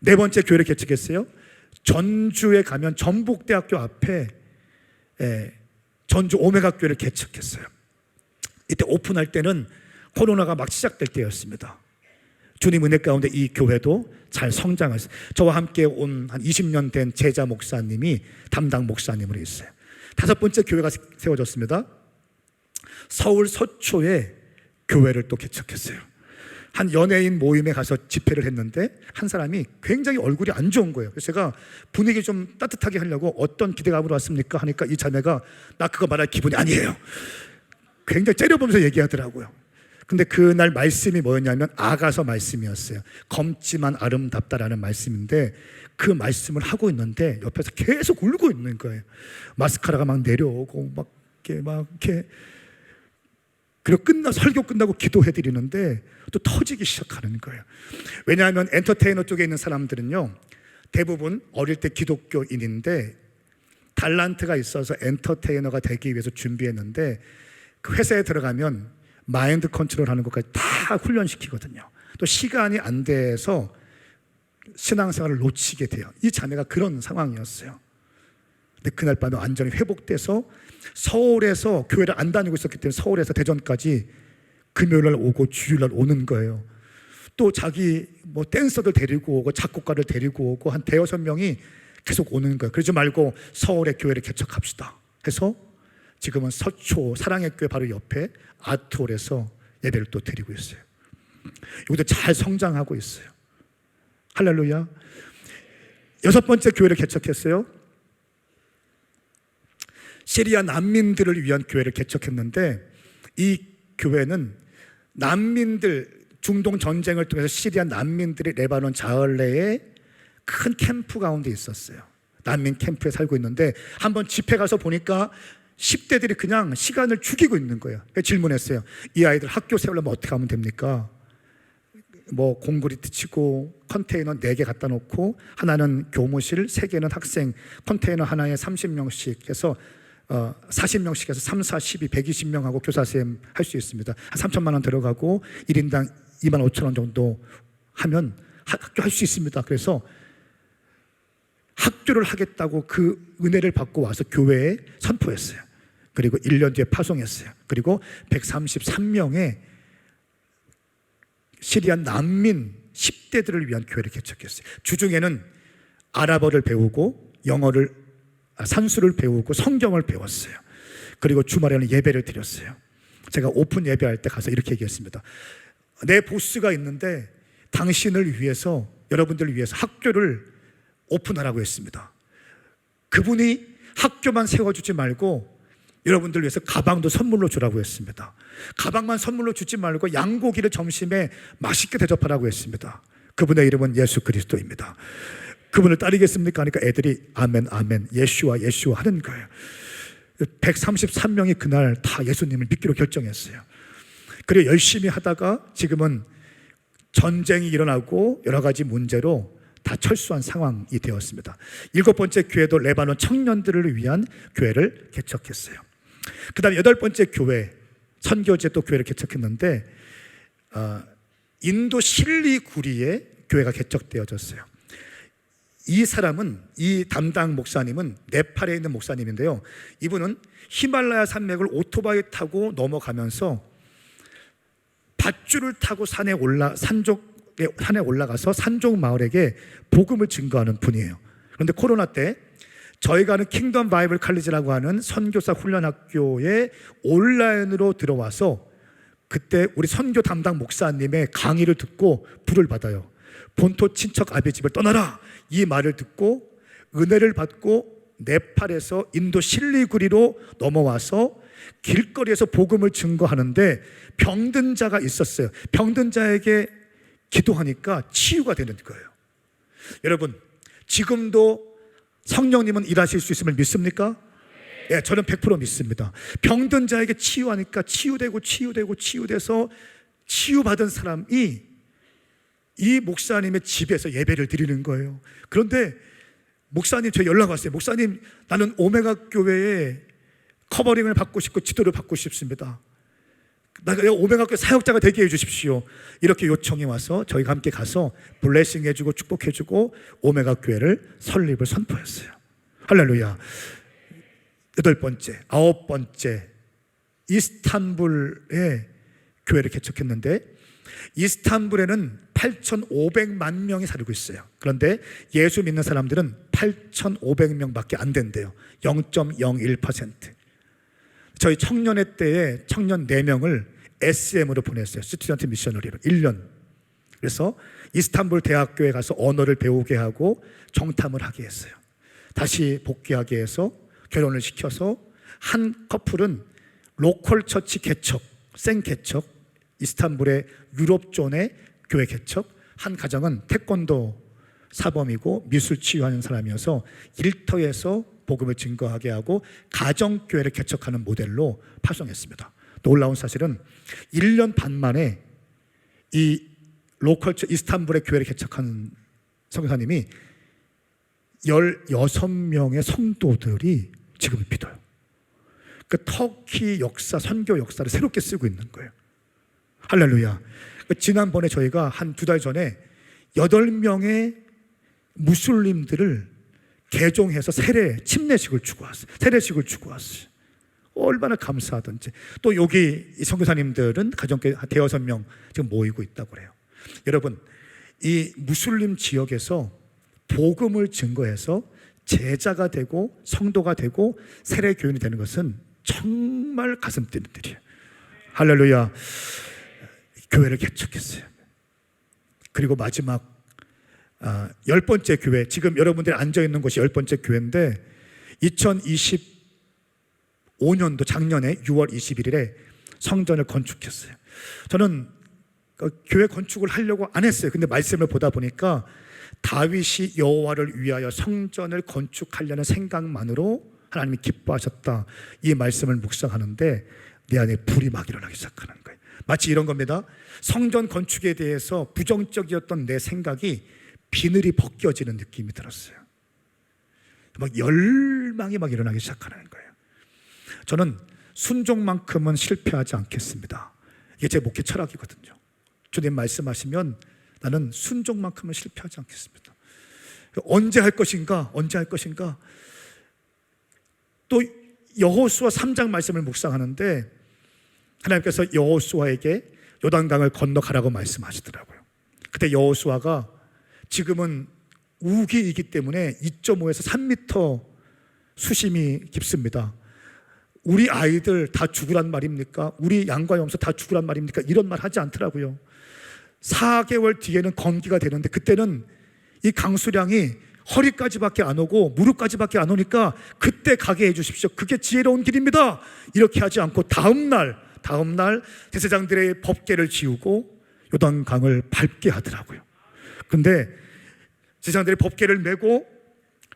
네 번째 교회를 개척했어요. 전주에 가면 전북대학교 앞에 전주 오메가 교회를 개척했어요. 이때 오픈할 때는 코로나가 막 시작될 때였습니다. 주님 은혜 가운데 이 교회도 잘 성장했어요. 저와 함께 온 한 20년 된 제자 목사님이 담당 목사님으로 있어요. 다섯 번째 교회가 세워졌습니다. 서울 서초에 교회를 또 개척했어요. 한 연예인 모임에 가서 집회를 했는데 한 사람이 굉장히 얼굴이 안 좋은 거예요. 그래서 제가 분위기 좀 따뜻하게 하려고 어떤 기대감으로 왔습니까? 하니까 이 자매가 나 그거 말할 기분이 아니에요. 굉장히 째려보면서 얘기하더라고요. 근데 그날 말씀이 뭐였냐면 아가서 말씀이었어요. 검지만 아름답다라는 말씀인데 그 말씀을 하고 있는데 옆에서 계속 울고 있는 거예요. 마스카라가 막 내려오고 막 이렇게 그리고 설교 끝나고 기도해드리는데 또 터지기 시작하는 거예요. 왜냐하면 엔터테이너 쪽에 있는 사람들은요 대부분 어릴 때 기독교인인데 달란트가 있어서 엔터테이너가 되기 위해서 준비했는데 그 회사에 들어가면 마인드 컨트롤하는 것까지 다 훈련시키거든요. 또 시간이 안 돼서 신앙생활을 놓치게 돼요. 이 자매가 그런 상황이었어요. 근데 그날 밤에 완전히 회복돼서 서울에서 교회를 안 다니고 있었기 때문에 서울에서 대전까지 금요일날 오고 주일날 오는 거예요. 또 자기 댄서들 데리고 오고 작곡가를 데리고 오고 한 5-6명이 계속 오는 거예요. 그러지 말고 서울에 교회를 개척합시다 해서 지금은 서초 사랑의 교회 바로 옆에 아트홀에서 예배를 또 드리고 있어요. 여기도 잘 성장하고 있어요. 할렐루야. 6번째 교회를 개척했어요. 시리아 난민들을 위한 교회를 개척했는데 이 교회는 난민들, 중동 전쟁을 통해서 시리아 난민들이 레바논 자을레에 큰 캠프 가운데 있었어요. 난민 캠프에 살고 있는데 한번 집회 가서 보니까 10대들이 그냥 시간을 죽이고 있는 거예요. 질문했어요. 이 아이들 학교 세우려면 어떻게 하면 됩니까? 공구리트 치고 컨테이너 4개 갖다 놓고 하나는 교무실, 3개는 학생, 컨테이너 하나에 30명씩 해서 40명씩 해서 3, 4, 12, 120명 하고 교사쌤 할 수 있습니다. 한 3천만 원 들어가고 1인당 2만 5천 원 정도 하면 학교 할 수 있습니다. 그래서 학교를 하겠다고 그 은혜를 받고 와서 교회에 선포했어요. 그리고 1년 뒤에 파송했어요. 그리고 133명의 시리아 난민 10대들을 위한 교회를 개척했어요. 주중에는 아랍어를 배우고 산수를 배우고 성경을 배웠어요. 그리고 주말에는 예배를 드렸어요. 제가 오픈 예배할 때 가서 이렇게 얘기했습니다. 내 보스가 있는데 당신을 위해서, 여러분들을 위해서 학교를 오픈하라고 했습니다. 그분이 학교만 세워주지 말고 여러분들 위해서 가방도 선물로 주라고 했습니다. 가방만 선물로 주지 말고 양고기를 점심에 맛있게 대접하라고 했습니다. 그분의 이름은 예수 그리스도입니다. 그분을 따르겠습니까? 하니까 애들이 아멘 아멘 예슈아 예슈아 하는 거예요. 133명이 그날 다 예수님을 믿기로 결정했어요. 그리고 열심히 하다가 지금은 전쟁이 일어나고 여러 가지 문제로 다 철수한 상황이 되었습니다. 7번째 교회도 레바논 청년들을 위한 교회를 개척했어요. 그 다음에 8번째 교회, 선교제 또 교회를 개척했는데 인도 실리구리에 교회가 개척되어졌어요. 이 담당 목사님은 네팔에 있는 목사님인데요. 이분은 히말라야 산맥을 오토바이 타고 넘어가면서 밧줄을 타고 산에 올라가서 산족 마을에게 복음을 증거하는 분이에요. 그런데 코로나 때 저희가 하는 킹덤 바이블 칼리지라고 하는 선교사 훈련학교에 온라인으로 들어와서 그때 우리 선교 담당 목사님의 강의를 듣고 불을 받아요. 본토 친척 아비 집을 떠나라, 이 말을 듣고 은혜를 받고 네팔에서 인도 실리구리로 넘어와서 길거리에서 복음을 증거하는데 병든 자가 있었어요. 병든 자에게 기도하니까 치유가 되는 거예요. 여러분, 지금도 성령님은 일하실 수 있음을 믿습니까? 예, 저는 100% 믿습니다. 병든 자에게 치유하니까 치유돼서 치유받은 사람이 이 목사님의 집에서 예배를 드리는 거예요. 그런데 목사님, 저 연락 왔어요. 목사님, 나는 오메가 교회에 커버링을 받고 싶고 지도를 받고 싶습니다. 나가 오메가 교회 사역자가 되게 해주십시오. 이렇게 요청이 와서 저희가 함께 가서 블레싱 해주고 축복해주고 오메가 교회를 설립을 선포했어요. 할렐루야. 8번째, 9번째, 이스탄불에 교회를 개척했는데 이스탄불에는 8,500만 명이 살고 있어요. 그런데 예수 믿는 사람들은 8,500명밖에 안 된대요. 0.01%. 저희 청년회 때에 청년 4명을 SM으로 보냈어요. 스튜던트 미셔너리로 1년. 그래서 이스탄불 대학교에 가서 언어를 배우게 하고 정탐을 하게 했어요. 다시 복귀하게 해서 결혼을 시켜서 한 커플은 로컬 처치 개척, 생 개척, 이스탄불의 유럽존의 교회 개척, 한 가정은 태권도 사범이고 미술 치유하는 사람이어서 일터에서 복음을 증거하게 하고 가정교회를 개척하는 모델로 파송했습니다. 놀라운 사실은 1년 반 만에 이 로컬 이스탄불의 교회를 개척한 선교사님이 16명의 성도들이 지금 믿어요. 그 터키 역사, 선교 역사를 새롭게 쓰고 있는 거예요. 할렐루야. 지난번에 저희가 한 2달 전에 8명의 무슬림들을 개종해서 침례식을 주고 왔어요. 얼마나 감사하던지. 또 여기 선교사님들은 가정교회 5명 지금 모이고 있다고 그래요. 여러분, 이 무슬림 지역에서 복음을 증거해서 제자가 되고 성도가 되고 세례교인이 되는 것은 정말 가슴 뛰는 일이에요. 할렐루야. 교회를 개척했어요. 그리고 마지막 10번째 교회, 지금 여러분들이 앉아있는 곳이 10번째 교회인데 2025년도 작년에 6월 21일에 성전을 건축했어요. 저는 교회 건축을 하려고 안 했어요. 근데 말씀을 보다 보니까 다윗이 여호와를 위하여 성전을 건축하려는 생각만으로 하나님이 기뻐하셨다, 이 말씀을 묵상하는데 내 안에 불이 막 일어나기 시작하는 거예요. 마치 이런 겁니다. 성전 건축에 대해서 부정적이었던 내 생각이 비늘이 벗겨지는 느낌이 들었어요. 막 열망이 막 일어나기 시작하는 거예요. 저는 순종만큼은 실패하지 않겠습니다. 이게 제 목회 철학이거든요. 주님 말씀하시면 나는 순종만큼은 실패하지 않겠습니다. 언제 할 것인가? 또 여호수아 3장 말씀을 묵상하는데 하나님께서 여호수아에게 요단강을 건너가라고 말씀하시더라고요. 그때 여호수아가 지금은 우기이기 때문에 2.5에서 3m 수심이 깊습니다. 우리 아이들 다 죽으란 말입니까? 우리 양과 염소 다 죽으란 말입니까? 이런 말 하지 않더라고요. 4개월 뒤에는 건기가 되는데 그때는 이 강수량이 허리까지밖에 안 오고 무릎까지밖에 안 오니까 그때 가게 해주십시오. 그게 지혜로운 길입니다. 이렇게 하지 않고 다음날 제사장들의 법궤를 지우고 요단강을 밟게 하더라고요. 그런데 제사장들의 법궤를 메고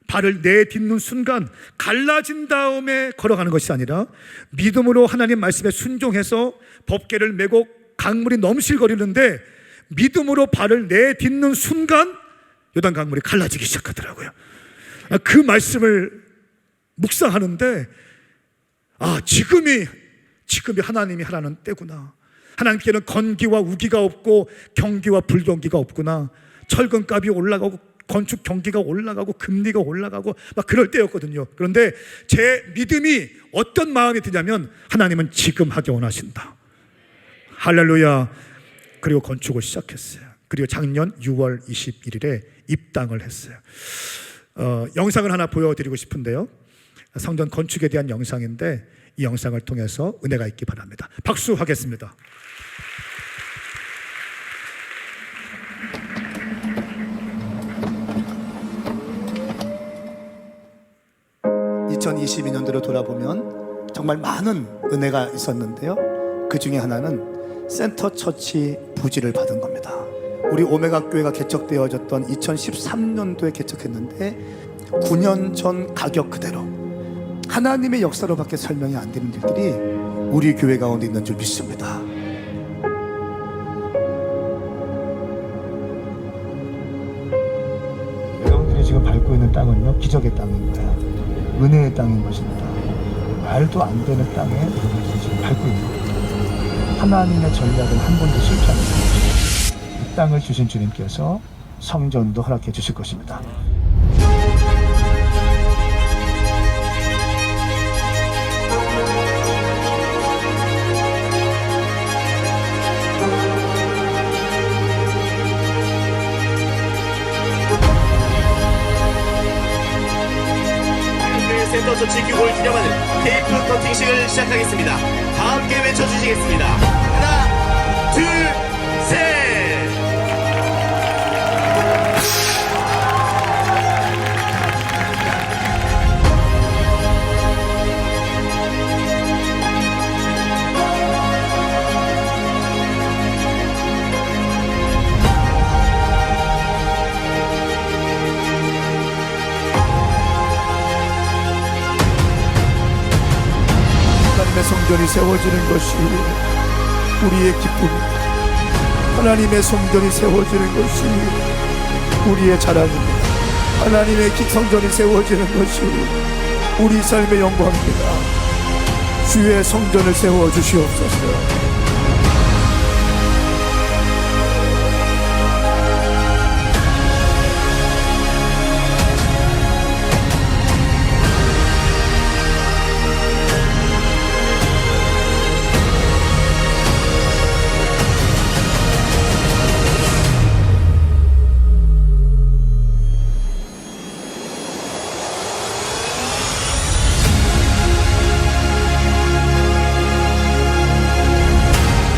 발을 내딛는 순간 갈라진 다음에 걸어가는 것이 아니라 믿음으로 하나님 말씀에 순종해서 법궤를 메고 강물이 넘실거리는데 믿음으로 발을 내딛는 순간 요단 강물이 갈라지기 시작하더라고요. 그 말씀을 묵상하는데 지금이 하나님이 하라는 때구나. 하나님께는 건기와 우기가 없고 경기와 불경기가 없구나. 철근값이 올라가고 건축 경기가 올라가고 금리가 올라가고 막 그럴 때였거든요. 그런데 제 믿음이 어떤 마음이 드냐면 하나님은 지금 하기 원하신다. 할렐루야. 그리고 건축을 시작했어요. 그리고 작년 6월 21일에 입당을 했어요. 영상을 하나 보여드리고 싶은데요. 성전 건축에 대한 영상인데 이 영상을 통해서 은혜가 있기 바랍니다. 박수 하겠습니다. 2022년도로 돌아보면 정말 많은 은혜가 있었는데요, 그 중에 하나는 센터처치 부지를 받은 겁니다. 우리 오메가 교회가 개척되어졌던 2013년도에 개척했는데 9년 전 가격 그대로 하나님의 역사로밖에 설명이 안 되는 일들이 우리 교회 가운데 있는 줄 믿습니다. 여러분들이 지금 밟고 있는 땅은요, 기적의 땅인 거예요. 은혜의 땅인 것입니다. 말도 안 되는 땅에 지금 밟고 있는 거예요. 하나님의 전략은 한 번도 실패하지 않습니다. 이 땅을 주신 주님께서 성전도 허락해 주실 것입니다. 센터처치 규모를 기념하는 테이프 커팅식을 시작하겠습니다. 다 함께 외쳐주시겠습니다. 하나, 둘, 셋! 하나님의 성전이 세워지는 것이 우리의 기쁨입니다. 하나님의 성전이 세워지는 것이 우리의 자랑입니다. 하나님의 성전이 세워지는 것이 우리 삶의 영광입니다. 주의 성전을 세워주시옵소서.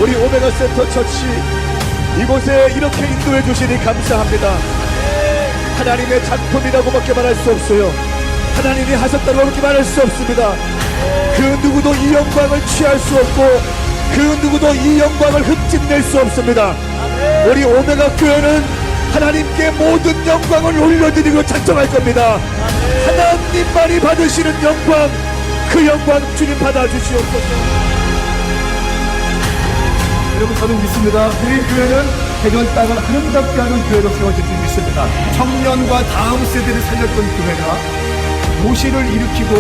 우리 오메가 센터 처치 이곳에 이렇게 인도해 주시니 감사합니다. 하나님의 작품이라고밖에 말할 수 없어요. 하나님이 하셨다고밖에 말할 수 없습니다. 그 누구도 이 영광을 취할 수 없고 그 누구도 이 영광을 흠집낼 수 없습니다. 우리 오메가 교회는 하나님께 모든 영광을 올려드리고 찬송할 겁니다. 하나님만이 받으시는 영광, 그 영광 주님 받아주시옵소서. 여러분, 저는 믿습니다. 우리 교회는 대전 땅을 아름답게 하는 교회로 세워질 줄 믿습니다. 청년과 다음 세대를 살렸던 교회가 도시를 일으키고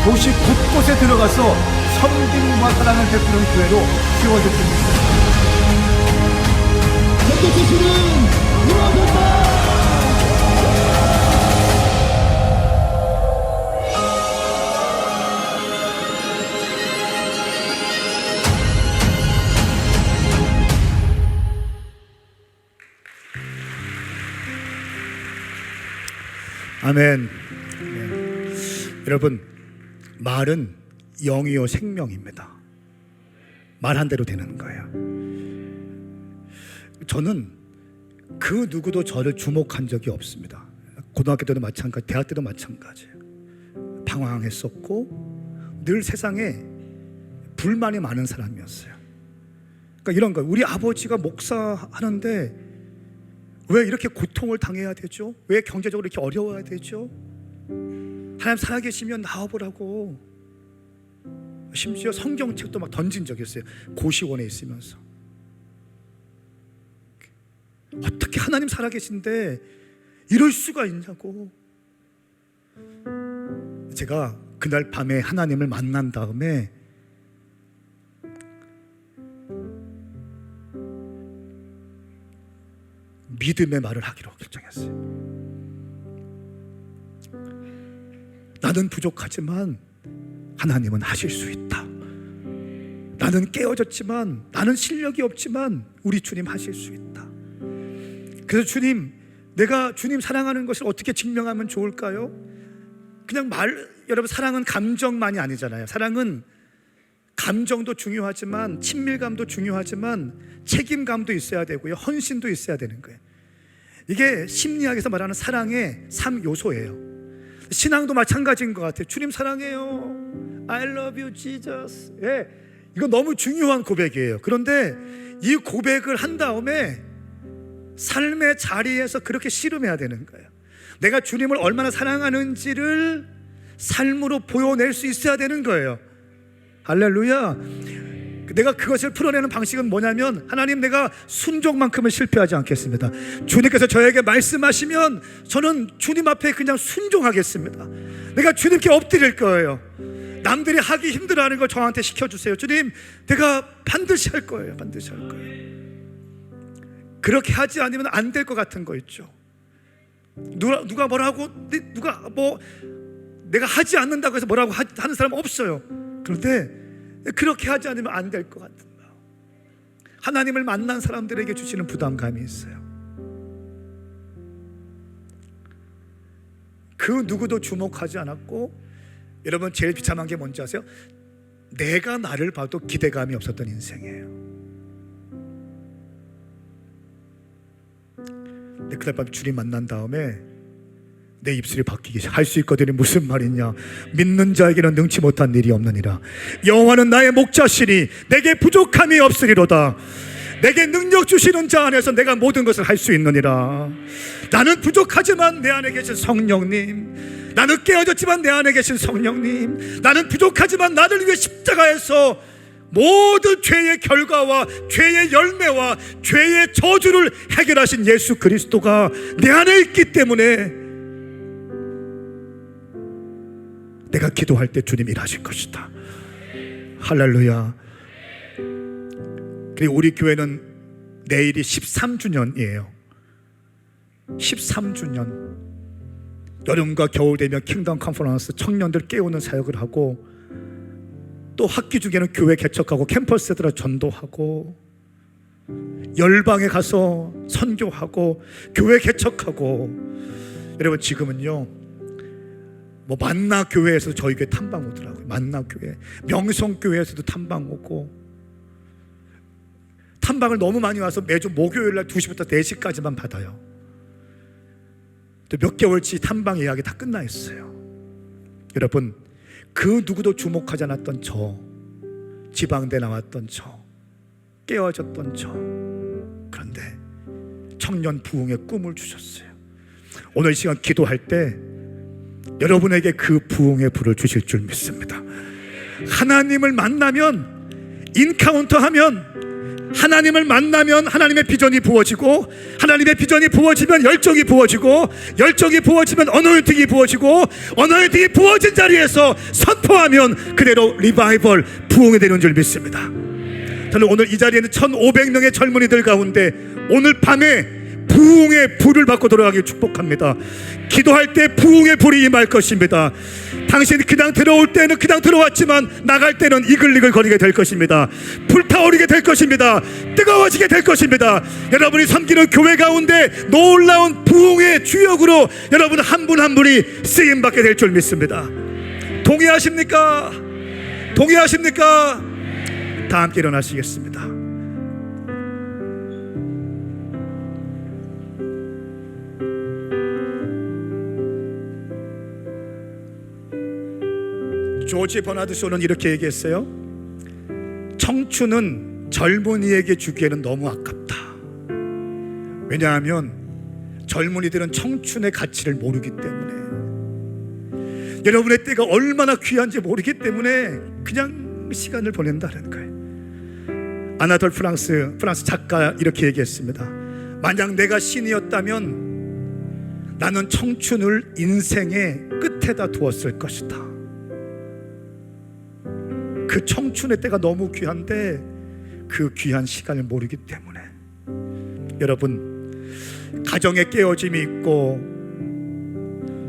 도시 곳곳에 들어가서 섬김과 사랑을 베푸는 교회로 세워질 줄 믿습니다. 전도지시는 이루어졌다! 아멘. 여러분, 말은 영이요 생명입니다. 말한 대로 되는 거예요. 저는 그 누구도 저를 주목한 적이 없습니다. 고등학교 때도 마찬가지, 대학 때도 마찬가지예요. 방황했었고 늘 세상에 불만이 많은 사람이었어요. 그러니까 이런 거, 우리 아버지가 목사하는데 왜 이렇게 고통을 당해야 되죠? 왜 경제적으로 이렇게 어려워야 되죠? 하나님 살아계시면 나와보라고. 심지어 성경책도 막 던진 적이 있어요. 고시원에 있으면서. 어떻게 하나님 살아계신데 이럴 수가 있냐고. 제가 그날 밤에 하나님을 만난 다음에 믿음의 말을 하기로 결정했어요. 나는 부족하지만 하나님은 하실 수 있다. 나는 깨어졌지만, 나는 실력이 없지만 우리 주님 하실 수 있다. 그래서 주님, 내가 주님 사랑하는 것을 어떻게 증명하면 좋을까요? 그냥 여러분, 사랑은 감정만이 아니잖아요. 사랑은 감정도 중요하지만, 친밀감도 중요하지만, 책임감도 있어야 되고요, 헌신도 있어야 되는 거예요. 이게 심리학에서 말하는 사랑의 3요소예요. 신앙도 마찬가지인 것 같아요. 주님 사랑해요. I love you, Jesus. 예, 이거 너무 중요한 고백이에요. 그런데 이 고백을 한 다음에 삶의 자리에서 그렇게 씨름해야 되는 거예요. 내가 주님을 얼마나 사랑하는지를 삶으로 보여낼 수 있어야 되는 거예요. 할렐루야. 내가 그것을 풀어내는 방식은 뭐냐면, 하나님, 내가 순종만큼은 실패하지 않겠습니다. 주님께서 저에게 말씀하시면 저는 주님 앞에 그냥 순종하겠습니다. 내가 주님께 엎드릴 거예요. 남들이 하기 힘들어하는 걸 저한테 시켜주세요. 주님, 내가 반드시 할 거예요. 반드시 할 거예요. 그렇게 하지 않으면 안 될 것 같은 거 있죠. 누가 뭐라고, 누가 뭐 내가 하지 않는다고 해서 뭐라고 하는 사람 없어요. 그런데 그렇게 하지 않으면 안 될 것 같은 거, 하나님을 만난 사람들에게 주시는 부담감이 있어요. 그 누구도 주목하지 않았고, 여러분 제일 비참한 게 뭔지 아세요? 내가 나를 봐도 기대감이 없었던 인생이에요. 근데 그날 밤 주님 만난 다음에 내 입술이 바뀌기 할 수 있거든요. 무슨 말이냐? 믿는 자에게는 능치 못한 일이 없느니라. 여호와는 나의 목자시니 내게 부족함이 없으리로다. 내게 능력 주시는 자 안에서 내가 모든 것을 할 수 있느니라. 나는 부족하지만 내 안에 계신 성령님, 나는 깨어졌지만 내 안에 계신 성령님, 나는 부족하지만 나를 위해 십자가에서 모든 죄의 결과와 죄의 열매와 죄의 저주를 해결하신 예수 그리스도가 내 안에 있기 때문에 내가 기도할 때 주님 일하실 것이다. 할렐루야. 그리고 우리 교회는 내일이 13주년이에요 13주년. 여름과 겨울 되면 킹덤 컨퍼런스 청년들 깨우는 사역을 하고, 또 학기 중에는 교회 개척하고 캠퍼스에 들어 전도하고, 열방에 가서 선교하고 교회 개척하고. 여러분 지금은요, 뭐 만나 교회에서 저희 교회 탐방 오더라고요. 만나 교회, 명성 교회에서도 탐방 오고. 탐방을 너무 많이 와서 매주 목요일 날 2시부터 4시까지만 받아요. 또 몇 개월치 탐방 예약이 다 끝나 있어요. 여러분, 그 누구도 주목하지 않았던 저, 지방대 나왔던 저, 깨어졌던 저, 그런데 청년 부흥의 꿈을 주셨어요. 오늘 이 시간 기도할 때 여러분에게 그 부흥의 불을 주실 줄 믿습니다. 하나님을 만나면, 인카운터하면, 하나님을 만나면 하나님의 비전이 부어지고, 하나님의 비전이 부어지면 열정이 부어지고, 열정이 부어지면 어너인팅이 부어지고, 어너인팅이 부어진 자리에서 선포하면 그대로 리바이벌, 부흥이 되는 줄 믿습니다. 저는 오늘 이 자리에는 1500명의 젊은이들 가운데 오늘 밤에 부흥의 불을 받고 돌아가길 축복합니다. 기도할 때 부흥의 불이 임할 것입니다. 당신이 그냥 들어올 때는 그냥 들어왔지만 나갈 때는 이글이글 거리게 될 것입니다. 불타오르게 될 것입니다. 뜨거워지게 될 것입니다. 여러분이 섬기는 교회 가운데 놀라운 부흥의 주역으로 여러분 한 분 한 분이 쓰임받게 될 줄 믿습니다. 동의하십니까? 동의하십니까? 다 함께 일어나시겠습니다. 조지 버나드 쇼는 이렇게 얘기했어요. 청춘은 젊은이에게 주기에는 너무 아깝다. 왜냐하면 젊은이들은 청춘의 가치를 모르기 때문에, 여러분의 때가 얼마나 귀한지 모르기 때문에 그냥 시간을 보낸다는 거예요. 아나돌 프랑스 작가 이렇게 얘기했습니다. 만약 내가 신이었다면 나는 청춘을 인생의 끝에다 두었을 것이다. 그 청춘의 때가 너무 귀한데 그 귀한 시간을 모르기 때문에. 여러분, 가정에 깨어짐이 있고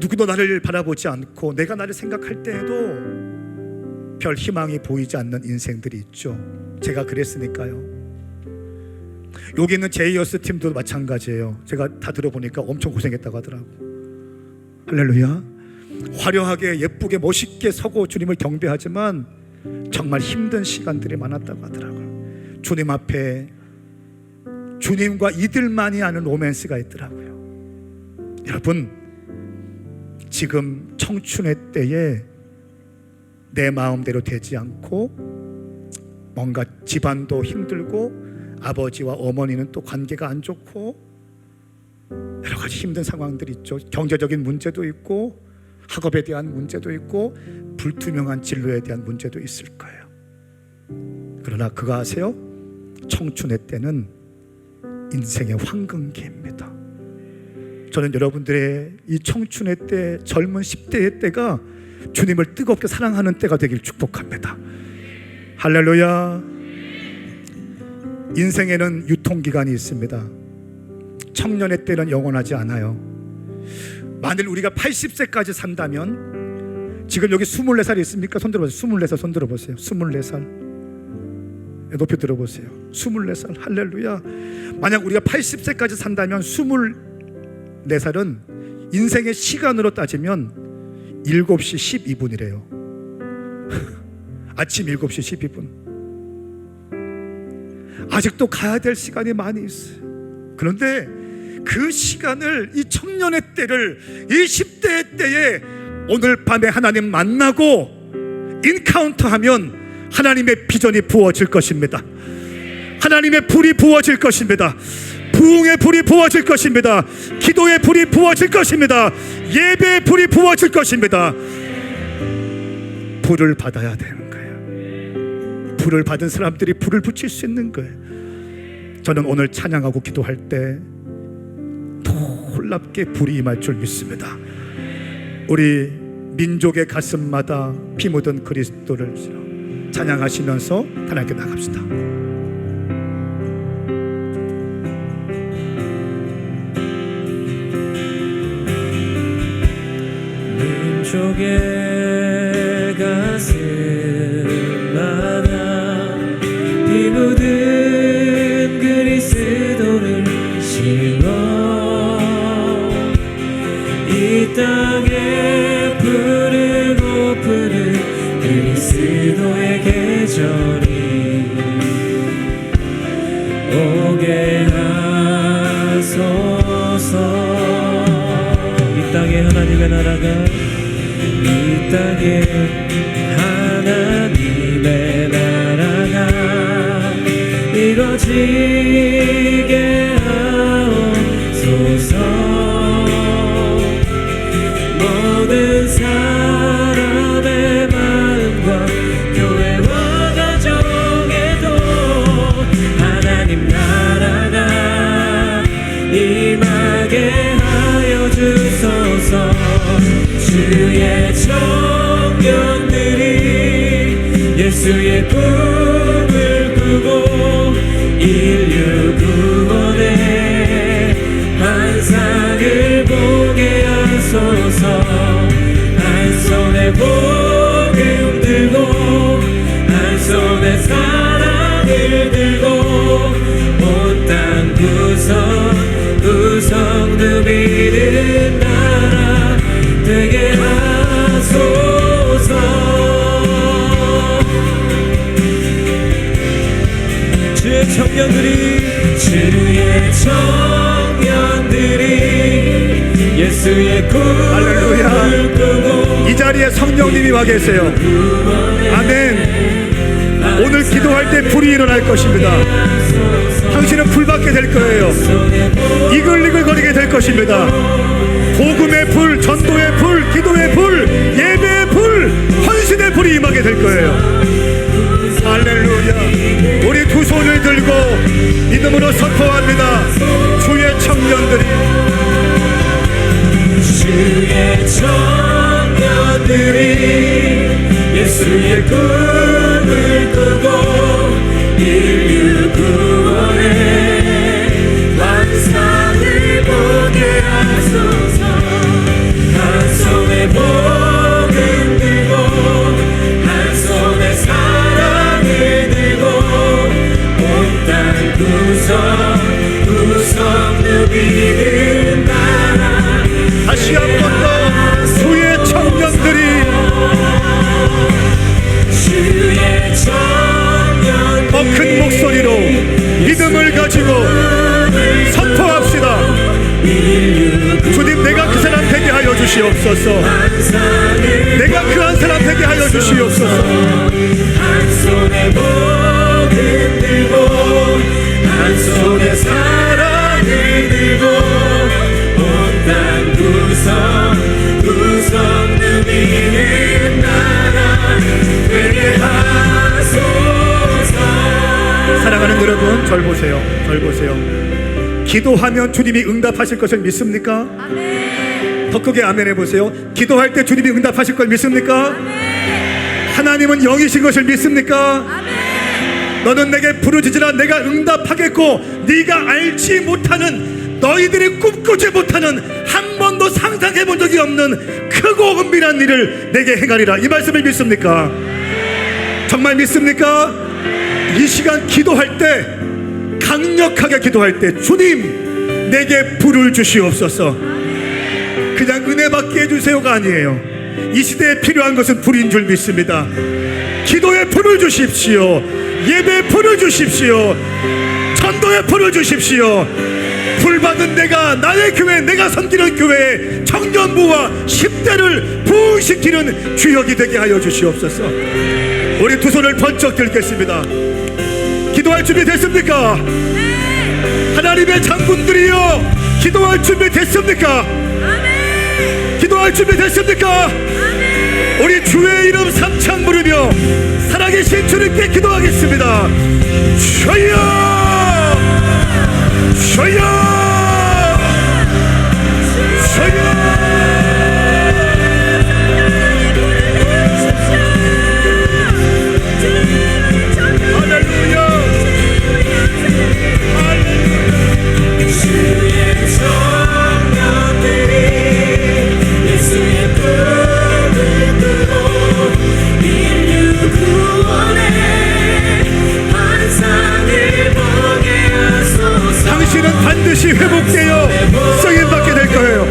누구도 나를 바라보지 않고 내가 나를 생각할 때에도 별 희망이 보이지 않는 인생들이 있죠. 제가 그랬으니까요. 여기 있는 제이어스 팀도 마찬가지예요. 제가 다 들어보니까 엄청 고생했다고 하더라고. 할렐루야. 화려하게 예쁘게 멋있게 서고 주님을 경배하지만 정말 힘든 시간들이 많았다고 하더라고요. 주님 앞에 주님과 이들만이 아는 로맨스가 있더라고요. 여러분, 지금 청춘의 때에 내 마음대로 되지 않고 뭔가 집안도 힘들고 아버지와 어머니는 또 관계가 안 좋고 여러 가지 힘든 상황들이 있죠. 경제적인 문제도 있고 학업에 대한 문제도 있고 불투명한 진로에 대한 문제도 있을 거예요. 그러나 그거 아세요? 청춘의 때는 인생의 황금기입니다. 저는 여러분들의 이 청춘의 때, 젊은 10대의 때가 주님을 뜨겁게 사랑하는 때가 되길 축복합니다. 할렐루야. 인생에는 유통기간이 있습니다. 청년의 때는 영원하지 않아요. 만일 우리가 80세까지 산다면, 지금 여기 24살 있습니까? 손 들어보세요. 24살 손 들어보세요. 24살 높이 들어보세요. 24살. 할렐루야. 만약 우리가 80세까지 산다면 24살은 인생의 시간으로 따지면 7시 12분이래요 아침 7시 12분. 아직도 가야 될 시간이 많이 있어요. 그런데 그 시간을, 이 청년의 때를, 이 10대의 때에 오늘 밤에 하나님 만나고 인카운터하면 하나님의 비전이 부어질 것입니다. 하나님의 불이 부어질 것입니다. 부흥의 불이 부어질 것입니다. 기도의 불이 부어질 것입니다. 예배의 불이 부어질 것입니다. 불을 받아야 되는 거예요. 불을 받은 사람들이 불을 붙일 수 있는 거예요. 저는 오늘 찬양하고 기도할 때 놀랍게 불이 임할 줄 믿습니다. 우리 민족의 가슴마다 피 묻은 그리스도를 찬양하시면서 하나님께 나갑시다. 민족의 가슴마다 피 묻은 그리스도를 실어 이 땅에 푸르고 푸른 그리스도의 계절이 오게 하소서. 이 땅에 하나님의 나라가, 이 땅에 하나님의 나라가 이루어지게 하옵소서. 모든 사람의 마음과 교회와 가정에도 하나님 나라가 임하게 하여 주소서. 주의 청년들이 예수의 꿈을 꾸고 인류 구원의 환상을 보게 하소서. 한 손에 복음 들고 한 손에 사랑을 들고 온 땅 구성 누비는 나라 되게 하소서. 주의 청년들이 예수의 꿈을 꾸고 이 자리에 성령님이 와 계세요. 아멘. 오늘 기도할 때 불이 일어날 것입니다. 당신은 불 받게 될 거예요. 이글이글 거리게 될 것입니다. 복음의 불, 전도의 불, 기도의 불, 예배의 불, 헌신의 불이 임하게 될 거예요. 할렐루야. 우리 두 손을 들고 믿음으로 선포합니다. 주의 청년들이 예수의 꿈을 꾸고 인류 구원의 환상을 보게 하소서. 한 손에 복음 들고 한 손에 사랑을 들고 온 땅 구성 누비는 나라. 다시 한 번 더 주의 청년들이 주의 주시옵소서. 내가 그 한 사람 되게 하여 주시옵소서. 한 손에 복음 들고 한 손에 사랑을 들고 온 땅 구성 누비는 나라 되게 하소서. 사랑하는 여러분, 절 보세요. 절 보세요. 기도하면 주님이 응답하실 것을 믿습니까? 더 크게 아멘 해보세요. 기도할 때 주님이 응답하실 걸 믿습니까? 하나님은 영이신 것을 믿습니까? 너는 내게 부르짖으라 내가 응답하겠고 네가 알지 못하는, 너희들이 꿈꾸지 못하는, 한 번도 상상해 본 적이 없는 크고 은밀한 일을 내게 행하리라. 이 말씀을 믿습니까? 정말 믿습니까? 이 시간 기도할 때, 강력하게 기도할 때 주님 내게 불을 주시옵소서. 그냥 은혜 받게 해주세요가 아니에요. 이 시대에 필요한 것은 불인 줄 믿습니다. 기도에 불을 주십시오. 예배에 불을 주십시오. 전도에 불을 주십시오. 불 받은 내가, 나의 교회, 내가 섬기는 교회에 청년부와 10대를 부흥시키는 주역이 되게 하여 주시옵소서. 우리 두 손을 번쩍 들겠습니다. 기도할 준비 됐습니까? 하나님의 장군들이여, 기도할 준비 됐습니까? 기도할 준비 됐습니까? 우리 주의 이름 삼창 부르며 살아계신 주님께 기도하겠습니다. 주여, 주여, 주여. 당신은 반드시 회복되어 쓰임받게 될 거예요.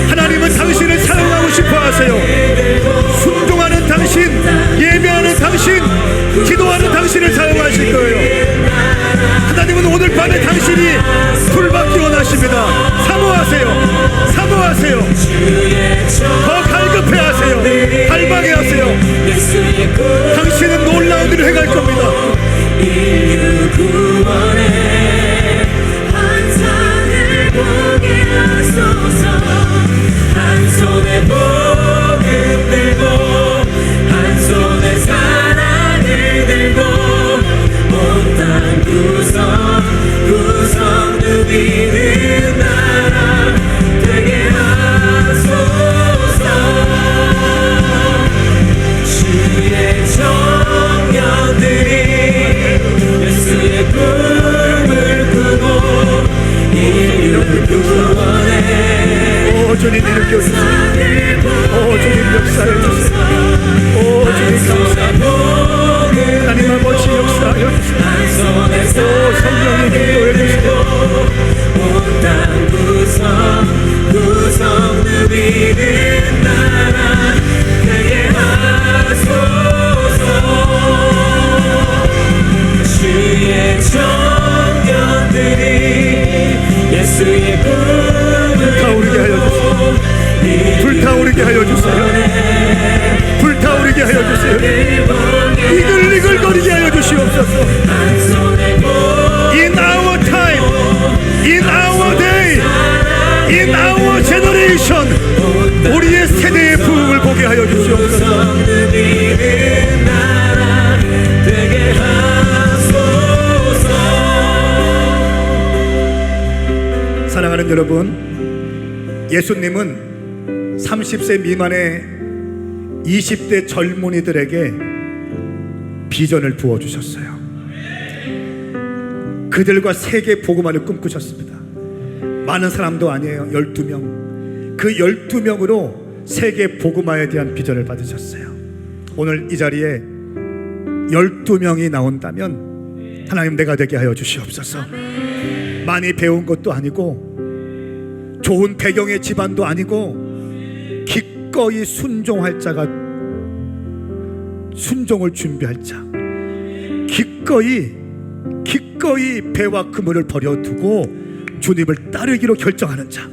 하나님은 당신을 사랑하고 싶어 하세요. 순종하는 당신, 예배하는 당신, 기도하는 당신을 사용하실 거예요. 하나님은 오늘 밤에 당신이 불받기 원하십니다. 사모하세요. 사모하세요. 더 갈급해 하세요. 갈망해 하세요. 당신은 놀라운 일을 행할 겁니다. 인류 구원에 한 산을 보게 하소서. 한 손에 복음 들고 한 손에 사랑을 들고 온 땅 구성 누비는 나라 되게 하소서. 주의 청년들이 예수의 꿈을 꾸고 인류를 구원해. 오 주님 일으켜주세요. 오 주님 역사해주세요. 오 주님 감사합니다. 하나님 아버지 역사해주세요. 오 성령님 인도해주세요. 온땅 구성 누비는 나라 되게 하소서. 주의 청년들이 예수의 꿈을 불타오르게 하여 주세요. 불타오르게 하여 주세요. 불타오르게 하여 주세요. 이글이글거리게 하여 주시옵소서. In our time, in our day, in our generation, 우리의 세대의 부흥을 보게 하여 주시옵소서. 사랑하는 여러분, 예수님은 30세 미만의 20대 젊은이들에게 비전을 부어주셨어요. 그들과 세계 복음화를 꿈꾸셨습니다. 많은 사람도 아니에요. 12명. 그 12명으로 세계 복음화에 대한 비전을 받으셨어요. 오늘 이 자리에 12명이 나온다면 하나님 내가 되게 하여 주시옵소서. 많이 배운 것도 아니고 좋은 배경의 집안도 아니고 기꺼이 순종할 자가, 순종을 준비할 자, 기꺼이 배와 그물을 버려두고 주님을 따르기로 결정하는 자,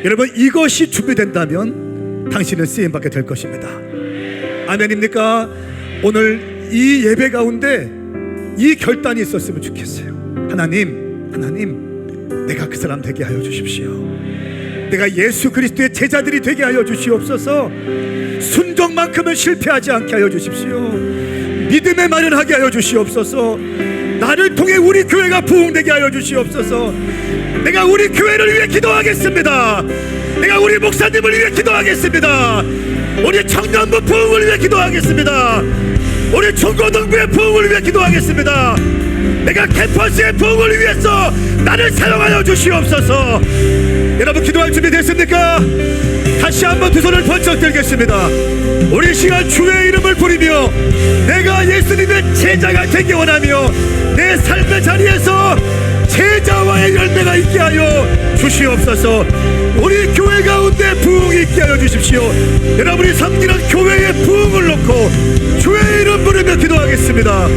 여러분, 이것이 준비된다면 당신은 쓰임받게 될 것입니다. 아멘입니까? 오늘 이 예배 가운데 이 결단이 있었으면 좋겠어요. 하나님, 내가 그 사람 되게 하여 주십시오. 내가 예수 그리스도의 제자들이 되게 하여 주시옵소서. 순종만큼은 실패하지 않게 하여 주십시오. 믿음에 마련하게 하여 주시옵소서. 나를 통해 우리 교회가 부흥되게 하여 주시옵소서. 내가 우리 교회를 위해 기도하겠습니다. 내가 우리 목사님을 위해 기도하겠습니다. 우리 청년부 부흥을 위해 기도하겠습니다. 우리 중고등부의 부흥을 위해 기도하겠습니다. 내가 캠퍼스의 부흥을 위해서 나를 사용하여 주시옵소서. 여러분, 기도할 준비 됐습니까? 다시 한번 두 손을 번쩍 들겠습니다. 우리 시간 주의 이름을 부리며 내가 예수님의 제자가 되기 원하며 내 삶의 자리에서 제자와의 열매가 있게 하여 주시옵소서. 우리 교회 가운데 부흥이 있게 하여 주십시오. 여러분이 섬기는 교회의 부흥을 놓고 주의 이름 부르며 기도하겠습니다.